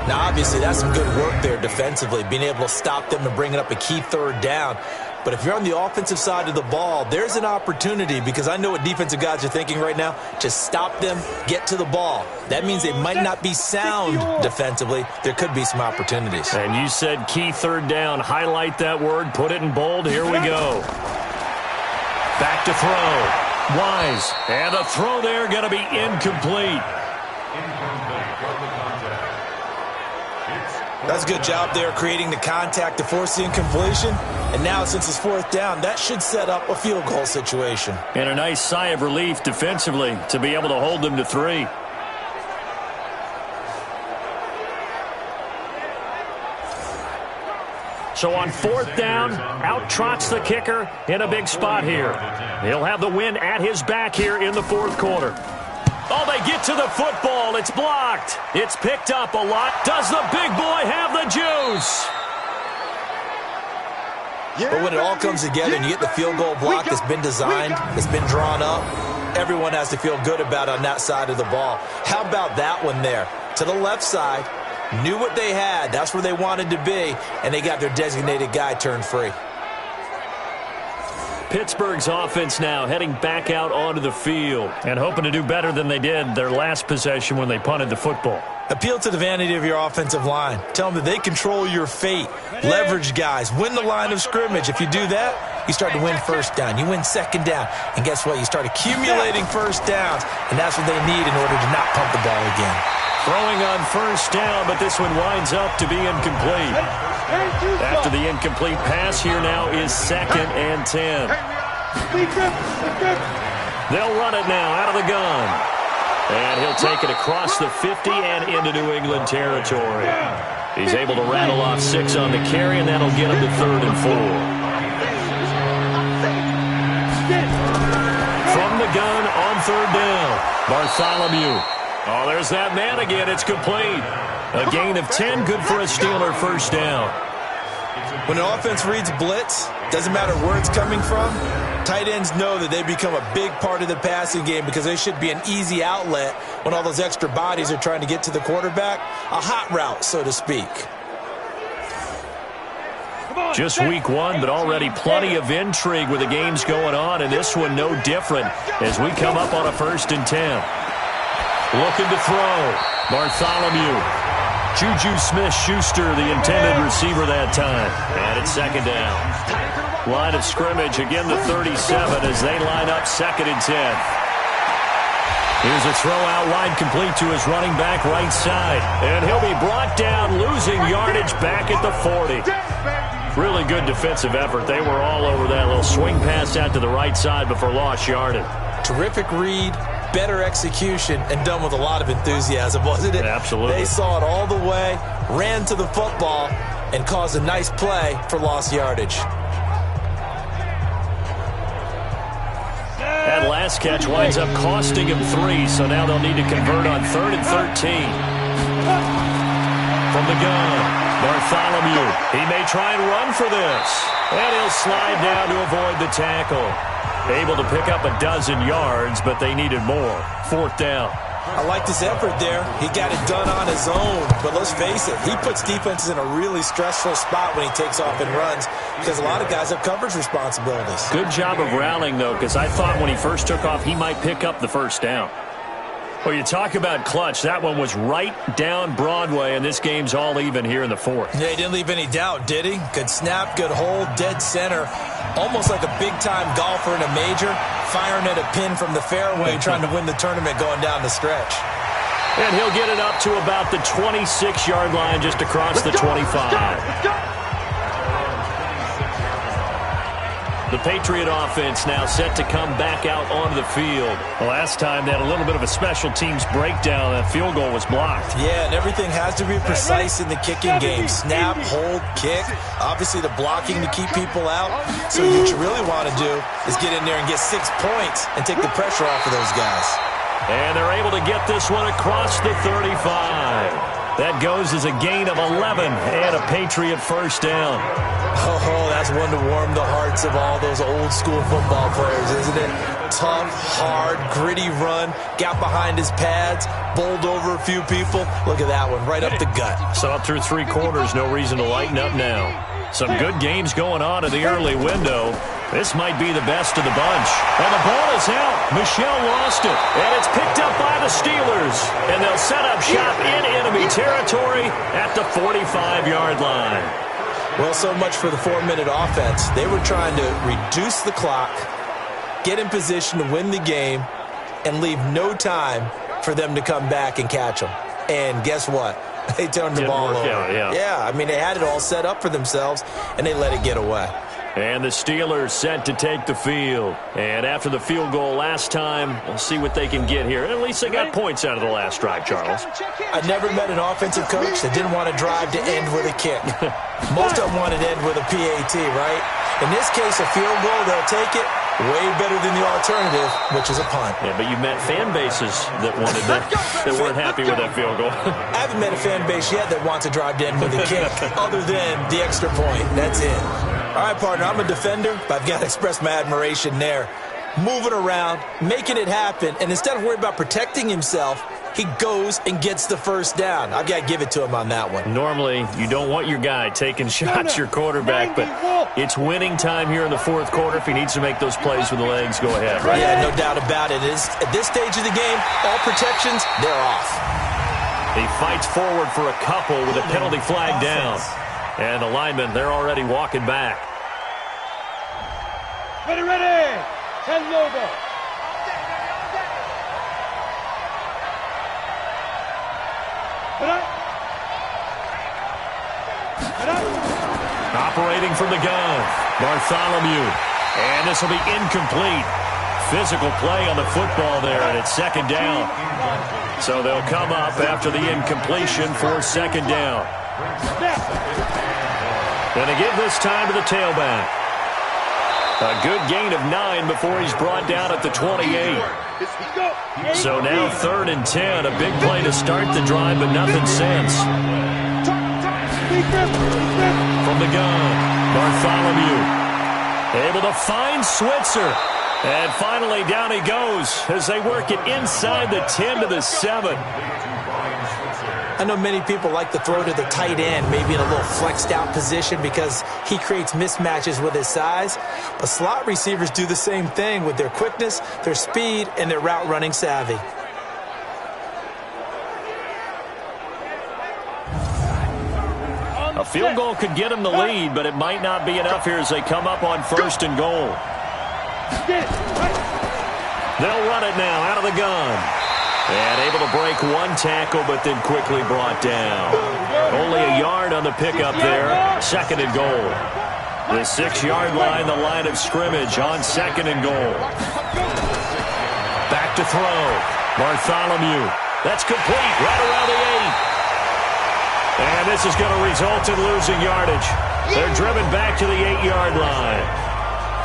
Now, obviously, that's some good work there defensively, being able to stop them and bringing up a key 3rd down. But if you're on the offensive side of the ball, there's an opportunity, because I know what defensive guys are thinking right now. Just stop them, get to the ball. That means they might not be sound defensively. There could be some opportunities. And you said key 3rd down. Highlight that word, put it in bold. Here we go. Back to throw. Wise. And the throw there going to be incomplete. That's a good job there creating the contact to force the incompletion. And now, since it's 4th down, that should set up a field goal situation. And a nice sigh of relief defensively to be able to hold them to 3. So on 4th down, out trots the kicker in a big spot here. He'll have the win at his back here in the 4th quarter. Oh, they get to the football. It's blocked. It's picked up a lot. Does the big boy have the juice? But when it all comes together and you get the field goal block that's been designed, that's been drawn up, everyone has to feel good about it on that side of the ball. How about that one there? To the left side, knew what they had. That's where they wanted to be, and they got their designated guy turned free. Pittsburgh's offense now heading back out onto the field and hoping to do better than they did their last possession when they punted the football. Appeal to the vanity of your offensive line. Tell them that they control your fate. Leverage guys. Win the line of scrimmage. If you do that, you start to win 1st down. You win 2nd down. And guess what? You start accumulating 1st downs, and that's what they need in order to not pump the ball again. Throwing on 1st down, but this one winds up to be incomplete. After the incomplete pass, here now is 2nd and 10. They'll run it now out of the gun. And he'll take it across the 50 and into New England territory. He's able to rattle off 6 on the carry, and that'll get him to 3rd and 4. From the gun on 3rd down, Bartholomew. Oh, there's that man again. It's complete. A gain of 10, good for a Steeler 1st down. When the offense reads blitz, doesn't matter where it's coming from, tight ends know that they become a big part of the passing game because they should be an easy outlet when all those extra bodies are trying to get to the quarterback. A hot route, so to speak. Just week 1, but already plenty of intrigue with the games going on, and this one no different as we come up on a 1st and 10. Looking to throw. Bartholomew. Juju Smith-Schuster, the intended receiver that time. And it's 2nd down. Line of scrimmage, again the 37 as they line up 2nd and 10. Here's a throw out wide complete to his running back right side. And he'll be brought down, losing yardage back at the 40. Really good defensive effort. They were all over that little swing pass out to the right side before lost yardage. Terrific read, better execution, and done with a lot of enthusiasm, wasn't it? Absolutely. They saw it all the way, ran to the football, and caused a nice play for lost yardage. That last catch winds up costing him 3, so now they'll need to convert on 3rd and 13. From the gun, Bartholomew. He may try and run for this. And he'll slide down to avoid the tackle. Able to pick up a 12 yards, but they needed more. 4th down. I like this effort there. He got it done on his own. But let's face it, he puts defenses in a really stressful spot when he takes off and runs because a lot of guys have coverage responsibilities. Good job of rallying, though, because I thought when he first took off, he might pick up the 1st down. Well, you talk about clutch. That one was right down Broadway, and this game's all even here in the 4th. Yeah, he didn't leave any doubt, did he? Good snap, good hold, dead center. Almost like a big-time golfer in a major, firing at a pin from the fairway, trying to win the tournament going down the stretch. And he'll get it up to about the 26-yard line, just across the 25. The Patriot offense now set to come back out onto the field. The last time they had a little bit of a special teams breakdown. That field goal was blocked. Yeah, and everything has to be precise in the kicking game. Snap, hold, kick. Obviously the blocking to keep people out. So what you really want to do is get in there and get 6 points and take the pressure off of those guys. And they're able to get this one across the 35. That goes as a gain of 11 and a Patriot first down. Oh, that's one to warm the hearts of all those old-school football players, isn't it? Tough, hard, gritty run, got behind his pads, bowled over a few people. Look at that one, right up the gut. So up through 3 quarters, no reason to lighten up now. Some good games going on in the early window. This might be the best of the bunch. And the ball is out. Michelle lost it. And it's picked up by the Steelers. And they'll set up shop in enemy territory at the 45-yard line. Well, so much for the 4-minute offense. They were trying to reduce the clock, get in position to win the game, and leave no time for them to come back and catch them. And guess what? They turned the ball over. Yeah, I mean, they had it all set up for themselves, and they let it get away. And the Steelers set to take the field. And after the field goal last time, we'll see what they can get here. At least they got points out of the last drive, Charles. I never met an offensive coach that didn't want to drive to end with a kick. Most of them wanted to end with a PAT, right? In this case, a field goal, they'll take it. Way better than the alternative, which is a punt. Yeah, but you met fan bases that wanted that weren't happy with that field goal. I haven't met a fan base yet that wants to drive to end with a kick, other than the extra point. That's it. All right, partner, I'm a defender, but I've got to express my admiration there. Moving around, making it happen, and instead of worrying about protecting himself, he goes and gets the first down. I've got to give it to him on that one. Normally, you don't want your guy taking shots, your quarterback, but it's winning time here in the fourth quarter. If he needs to make those plays with the legs, go ahead, right? Yeah, no doubt about it. At this stage of the game, all protections, they're off. He fights forward for a couple with a penalty flag down. And the linemen, they're already walking back. Ready. 10 Lobo. Operating from the gun, Bartholomew. And this will be incomplete. Physical play on the football there, and it's second down. So they'll come up after the incompletion for second down. Going to give this time to the tailback. A good gain of 9 before he's brought down at the 28. So now 3rd and 10. A big play to start the drive, but nothing since. From the gun, Bartholomew. Able to find Switzer. And finally down he goes as they work it inside the 10 to the 7. I know many people like to throw to the tight end, maybe in a little flexed out position because he creates mismatches with his size. But slot receivers do the same thing with their quickness, their speed, and their route running savvy. A field goal could get him the lead, but it might not be enough here as they come up on 1st and goal. They'll run it now out of the gun. And able to break one tackle, but then quickly brought down. Only a yard on the pickup there. 2nd and goal. The 6-yard line, the line of scrimmage on 2nd and goal. Back to throw. Bartholomew. That's complete right around the 8. And this is going to result in losing yardage. They're driven back to the 8-yard line.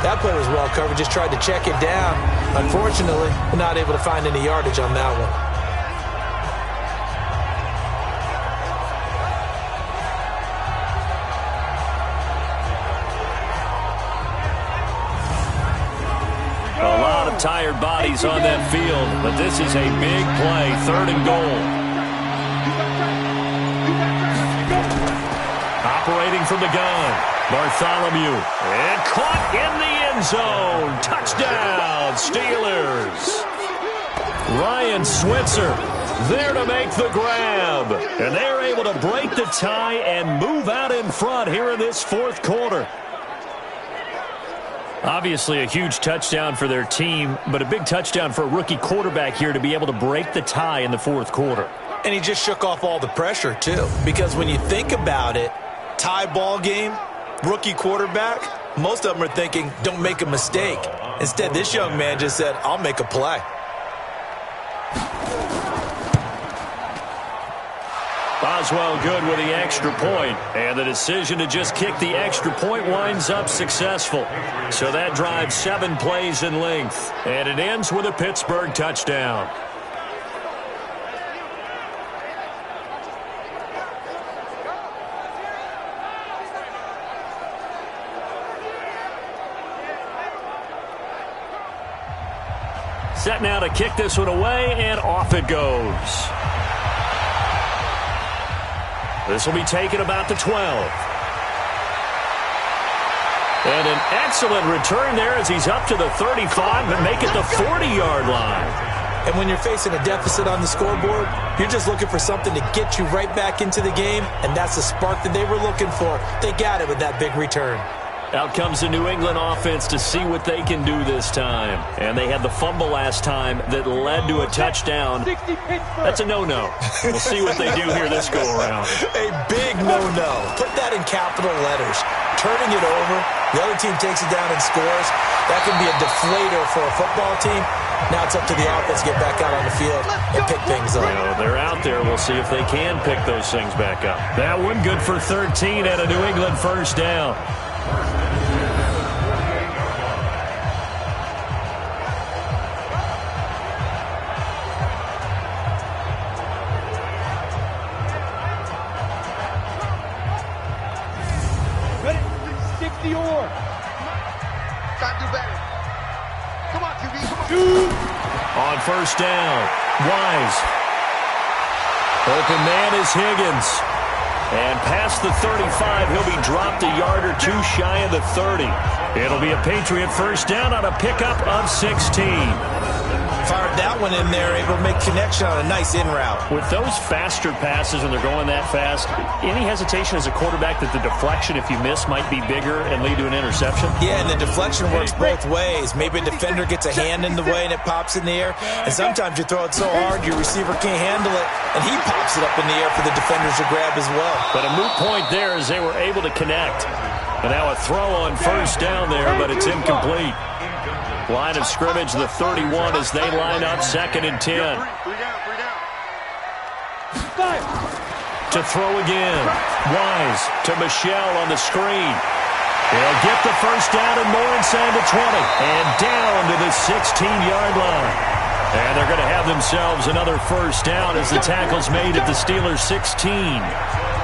That play was well covered, just tried to check it down. Unfortunately, not able to find any yardage on that one. A lot of tired bodies on that field, but this is a big play, 3rd and goal. Operating from the gun, Bartholomew. And caught in the end zone. Touchdown, Steelers. Ryan Switzer there to make the grab. And they're able to break the tie and move out in front here in this 4th quarter. Obviously a huge touchdown for their team, but a big touchdown for a rookie quarterback here to be able to break the tie in the 4th quarter. And he just shook off all the pressure, too. Because when you think about it, tie ball game, rookie quarterback, most of them are thinking, don't make a mistake. Instead, this young man just said, I'll make a play. Boswell good with the extra point, and the decision to just kick the extra point winds up successful. So that drives 7 plays in length, and it ends with a Pittsburgh touchdown. Set now to kick this one away, and off it goes. This will be taken about the 12. And an excellent return there as he's up to the 35 and make it the 40-yard line. And when you're facing a deficit on the scoreboard, you're just looking for something to get you right back into the game, and that's the spark that they were looking for. They got it with that big return. Out comes the New England offense to see what they can do this time. And they had the fumble last time that led to a touchdown. That's a no-no. We'll see what they do here this go-around. A big no-no. Put that in capital letters. Turning it over, the other team takes it down and scores. That can be a deflator for a football team. Now it's up to the offense to get back out on the field and pick things up. Well, they're out there. We'll see if they can pick those things back up. That one good for 13 and a New England first down. On first down, Wise. Open man is Higgins. And past the 35, he'll be dropped a yard or two shy of the 30. It'll be a Patriot first down on a pickup of 16. Fired that one in there, able to make connection on a nice in route. With those faster passes when they're going that fast, any hesitation as a quarterback that the deflection, if you miss, might be bigger and lead to an interception? Yeah, and the deflection works both ways. Maybe a defender gets a hand in the way and it pops in the air. And sometimes you throw it so hard your receiver can't handle it, and he pops it up in the air for the defenders to grab as well. But a moot point there as they were able to connect. And now a throw on first down there, but it's incomplete. Line of scrimmage, the 31 as they line up, 2nd and 10. To throw again. Wise to Michelle on the screen. He'll get the first down and more inside the 20. And down to the 16-yard line. And they're going to have themselves another first down as the tackle's made at the Steelers' 16.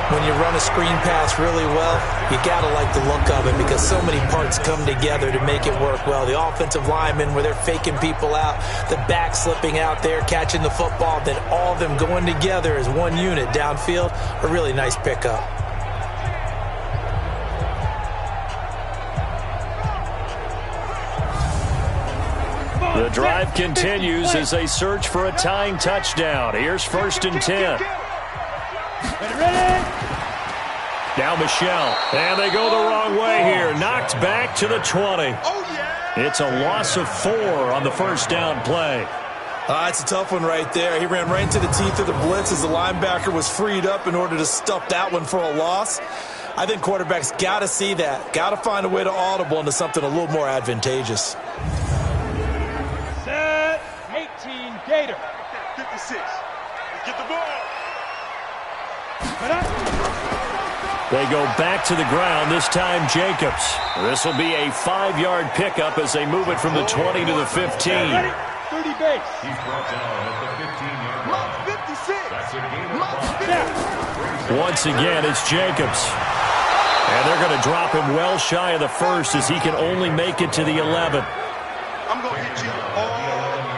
When you run a screen pass really well, you got to like the look of it because so many parts come together to make it work well. The offensive linemen, where they're faking people out, the back slipping out there, catching the football, then all of them going together as one unit downfield, a really nice pickup. The drive continues as they search for a tying touchdown. Here's 1st and 10. Now Michelle, and they go the wrong way here. Knocked back to the 20. It's a loss of 4 on the first down play. It's a tough one right there. He ran right into the teeth of the blitz as the linebacker was freed up in order to stuff that one for a loss. I think quarterbacks got to see that. Got to find a way to audible into something a little more advantageous. Set, 18, Gator. 56. Let's get the ball. They go back to the ground, this time Jacobs. This will be a 5-yard pickup as they move it from the 20 to the 15. 30 base. He's brought down at the 15-yard line. 56. That's a gain of 5. Once again, it's Jacobs. And they're going to drop him well shy of the first as he can only make it to the 11. I'm going to hit you all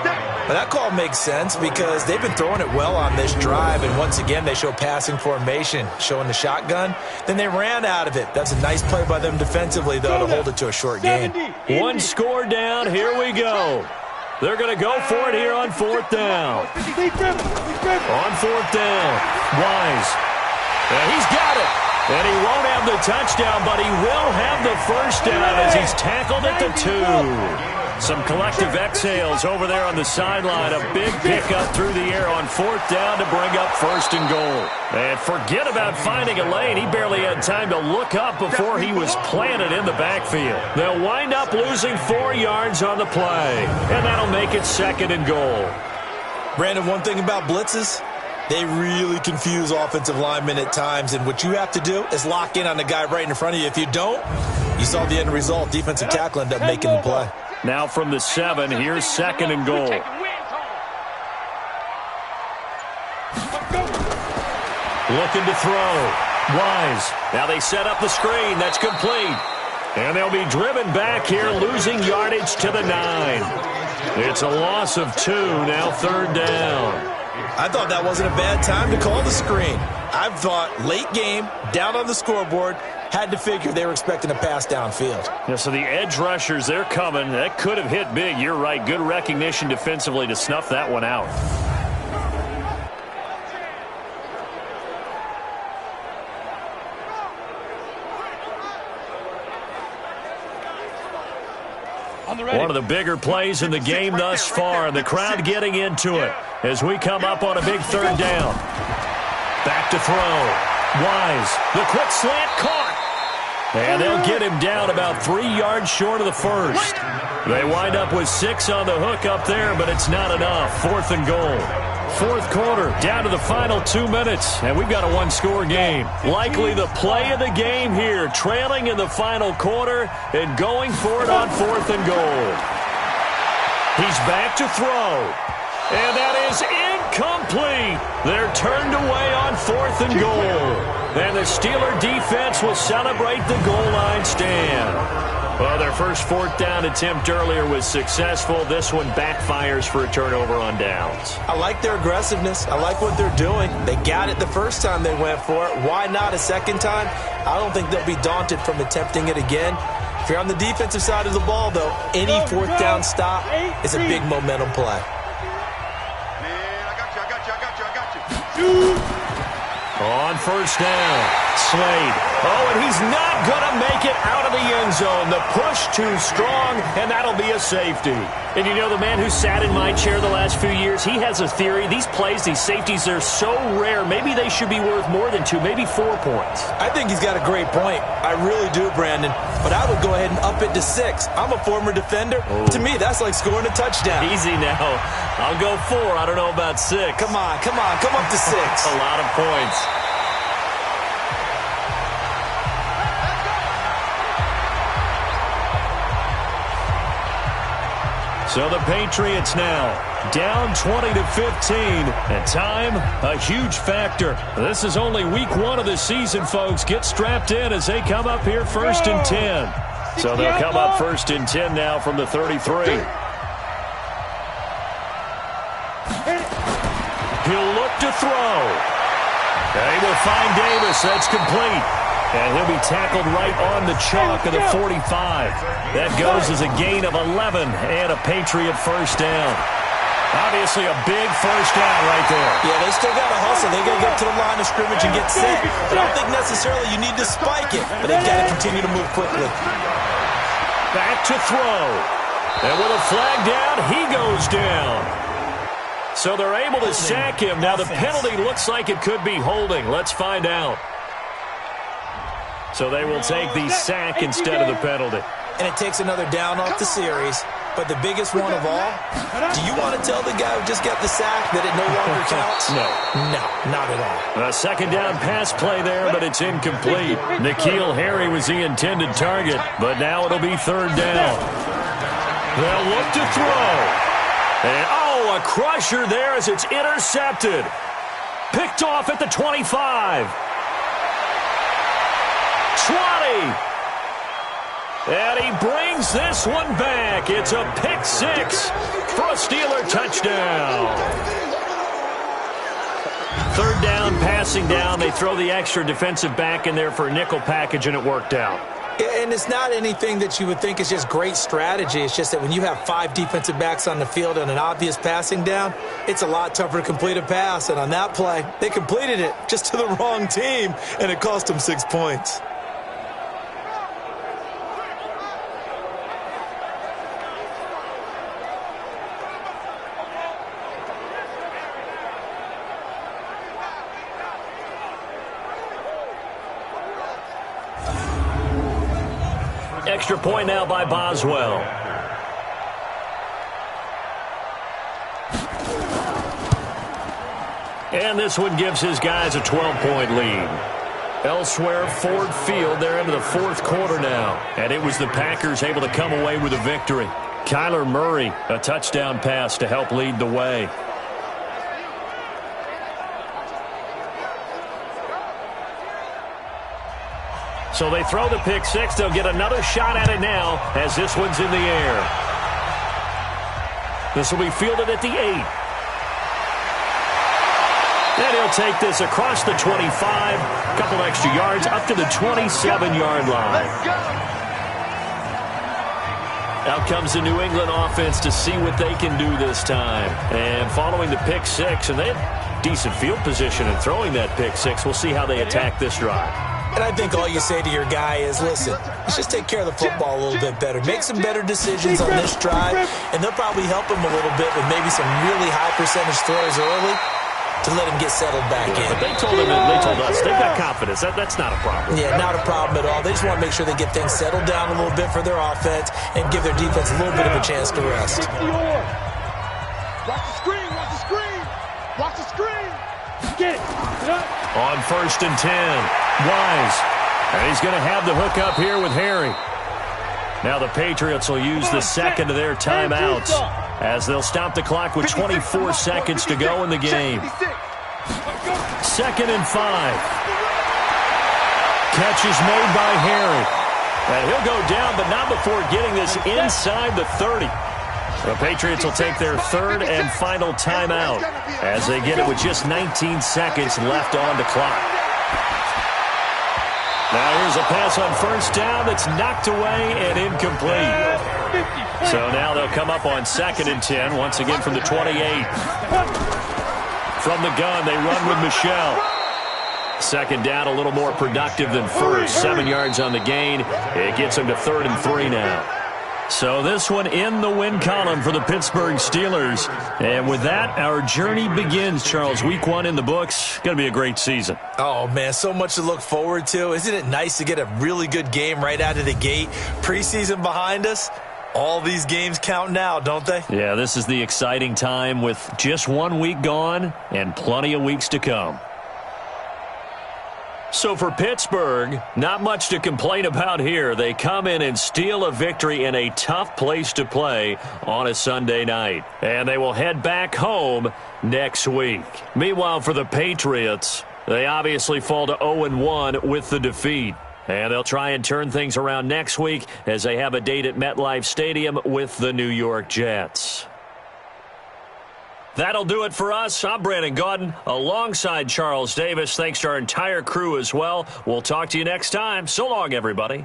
day. Well, that call makes sense because they've been throwing it well on this drive, and once again they show passing formation, showing the shotgun. Then they ran out of it. That's a nice play by them defensively, though, to hold it to a short game. One score down. Here we go. They're going to go for it here on 4th down. On 4th down, Wise. And he's got it. And he won't have the touchdown, but he will have the first down as he's tackled at the 2. Some collective exhales over there on the sideline. A big pickup through the air on 4th down to bring up 1st and goal. And forget about finding a lane. He barely had time to look up before he was planted in the backfield. They'll wind up losing 4 yards on the play. And that'll make it 2nd and goal. Brandon, one thing about blitzes, they really confuse offensive linemen at times, and what you have to do is lock in on the guy right in front of you. If you don't, you saw the end result. Defensive tackle ended up making the play. Now from the 7, here's 2nd and goal. Looking to throw. Wise. Now they set up the screen. That's complete. And they'll be driven back here, losing yardage to the 9. It's a loss of 2, now 3rd down. I thought that wasn't a bad time to call the screen. I thought late game, down on the scoreboard, had to figure they were expecting a pass downfield. Yeah, so the edge rushers, they're coming. That could have hit big. You're right. Good recognition defensively to snuff that one out. One of the bigger plays in the game thus far. The crowd getting into it as we come up on a big 3rd down. Back to throw. Wise. The quick slant caught. And they'll get him down about 3 yards short of the first. They wind up with 6 on the hook up there, but it's not enough. 4th and goal. 4th quarter, down to the final 2 minutes, and we've got a 1-score game. Likely the play of the game here, trailing in the final quarter and going for it on 4th and goal. He's back to throw, and that is incomplete. They're turned away on 4th and goal. And the Steeler defense will celebrate the goal line stand. Well, their first 4th down attempt earlier was successful. This one backfires for a turnover on downs. I like their aggressiveness. I like what they're doing. They got it the first time they went for it. Why not a second time? I don't think they'll be daunted from attempting it again. If you're on the defensive side of the ball, though, any 4th down stop is a big momentum play. Man, I got you. On 1st down, Slade. Oh, and he's not going to make it out of the end zone. The push too strong, and that'll be a safety. And you know, the man who sat in my chair the last few years, he has a theory. These plays, these safeties, they're so rare. Maybe they should be worth more than 2, maybe 4 points. I think he's got a great point. I really do, Brandon. But I would go ahead and up it to 6. I'm a former defender. Oh. To me, that's like scoring a touchdown. Easy now. I'll go 4. I don't know about 6. Come on. Come up to 6. A lot of points. So the Patriots now down 20-15, and time a huge factor. This is only week 1 of the season, folks. Get strapped in as they come up here 1st and 10. So they'll come up 1st and 10 now from the 33. He'll look to throw. They will find Davis. That's complete. And he'll be tackled right on the chalk of the 45. That goes as a gain of 11 and a Patriot 1st down. Obviously a big 1st down right there. Yeah, they still got to hustle. They got to get to the line of scrimmage and get set. I don't think necessarily you need to spike it, but they've got to continue to move quickly. Back to throw. And with a flag down, he goes down. So they're able to sack him. Now the penalty looks like it could be holding. Let's find out. So they will take the sack instead of the penalty. And it takes another down off the series. But the biggest one of all, do you want to tell the guy who just got the sack that it no longer counts? No, not at all. A 2nd down pass play there, but it's incomplete. N'Keal Harry was the intended target, but now it'll be 3rd down. They'll look to throw. And, a crusher there as it's intercepted. Picked off at the 25. 20. And he brings this one back. It's a pick 6 for a Steeler touchdown. 3rd down, passing down. They throw the extra defensive back in there for a nickel package, and it worked out. And it's not anything that you would think is just great strategy. It's just that when you have 5 defensive backs on the field on an obvious passing down, it's a lot tougher to complete a pass. And on that play, they completed it just to the wrong team, and it cost them 6 points. Extra point now by Boswell. And this one gives his guys a 12-point lead. Elsewhere, Ford Field, they're into the 4th quarter now. And it was the Packers able to come away with a victory. Kyler Murray, a touchdown pass to help lead the way. So they throw the pick 6. They'll get another shot at it now as this one's in the air. This will be fielded at the 8. And he'll take this across the 25, a couple extra yards, up to the 27-yard line. Out comes the New England offense to see what they can do this time. And following the pick 6, and they had decent field position in throwing that pick 6. We'll see how they attack this drive. And I think all you say to your guy is, listen, let's just take care of the football a little bit better. Make some better decisions on this drive, and they'll probably help him a little bit with maybe some really high percentage throws early to let him get settled back in. But they told us they've got confidence. That's not a problem. Yeah, not a problem at all. They just want to make sure they get things settled down a little bit for their offense and give their defense a little bit of a chance to rest. Watch the screen, watch the screen, watch the screen. Get it. On 1st and 10, Wise. And he's going to have the hook up here with Harry. Now the Patriots will use the second of their timeouts as they'll stop the clock with 24 seconds to go in the game. 2nd and 5. Catch is made by Harry. And he'll go down, but not before getting this inside the 30. The Patriots will take their 3rd and final timeout as they get it with just 19 seconds left on the clock. Now here's a pass on 1st down that's knocked away and incomplete. So now they'll come up on 2nd and 10, once again from the 28. From the gun, they run with Michelle. 2nd down, a little more productive than 1st. 7 yards on the gain. It gets them to 3rd and 3 now. So this one in the win column for the Pittsburgh Steelers. And with that, our journey begins, Charles. Week 1 in the books. Going to be a great season. Oh, man, so much to look forward to. Isn't it nice to get a really good game right out of the gate? Preseason behind us. All these games count now, don't they? Yeah, this is the exciting time with just 1 week gone and plenty of weeks to come. So for Pittsburgh, not much to complain about here. They come in and steal a victory in a tough place to play on a Sunday night. And they will head back home next week. Meanwhile, for the Patriots, they obviously fall to 0-1 with the defeat. And they'll try and turn things around next week as they have a date at MetLife Stadium with the New York Jets. That'll do it for us. I'm Brandon Gaudin alongside Charles Davis. Thanks to our entire crew as well. We'll talk to you next time. So long, everybody.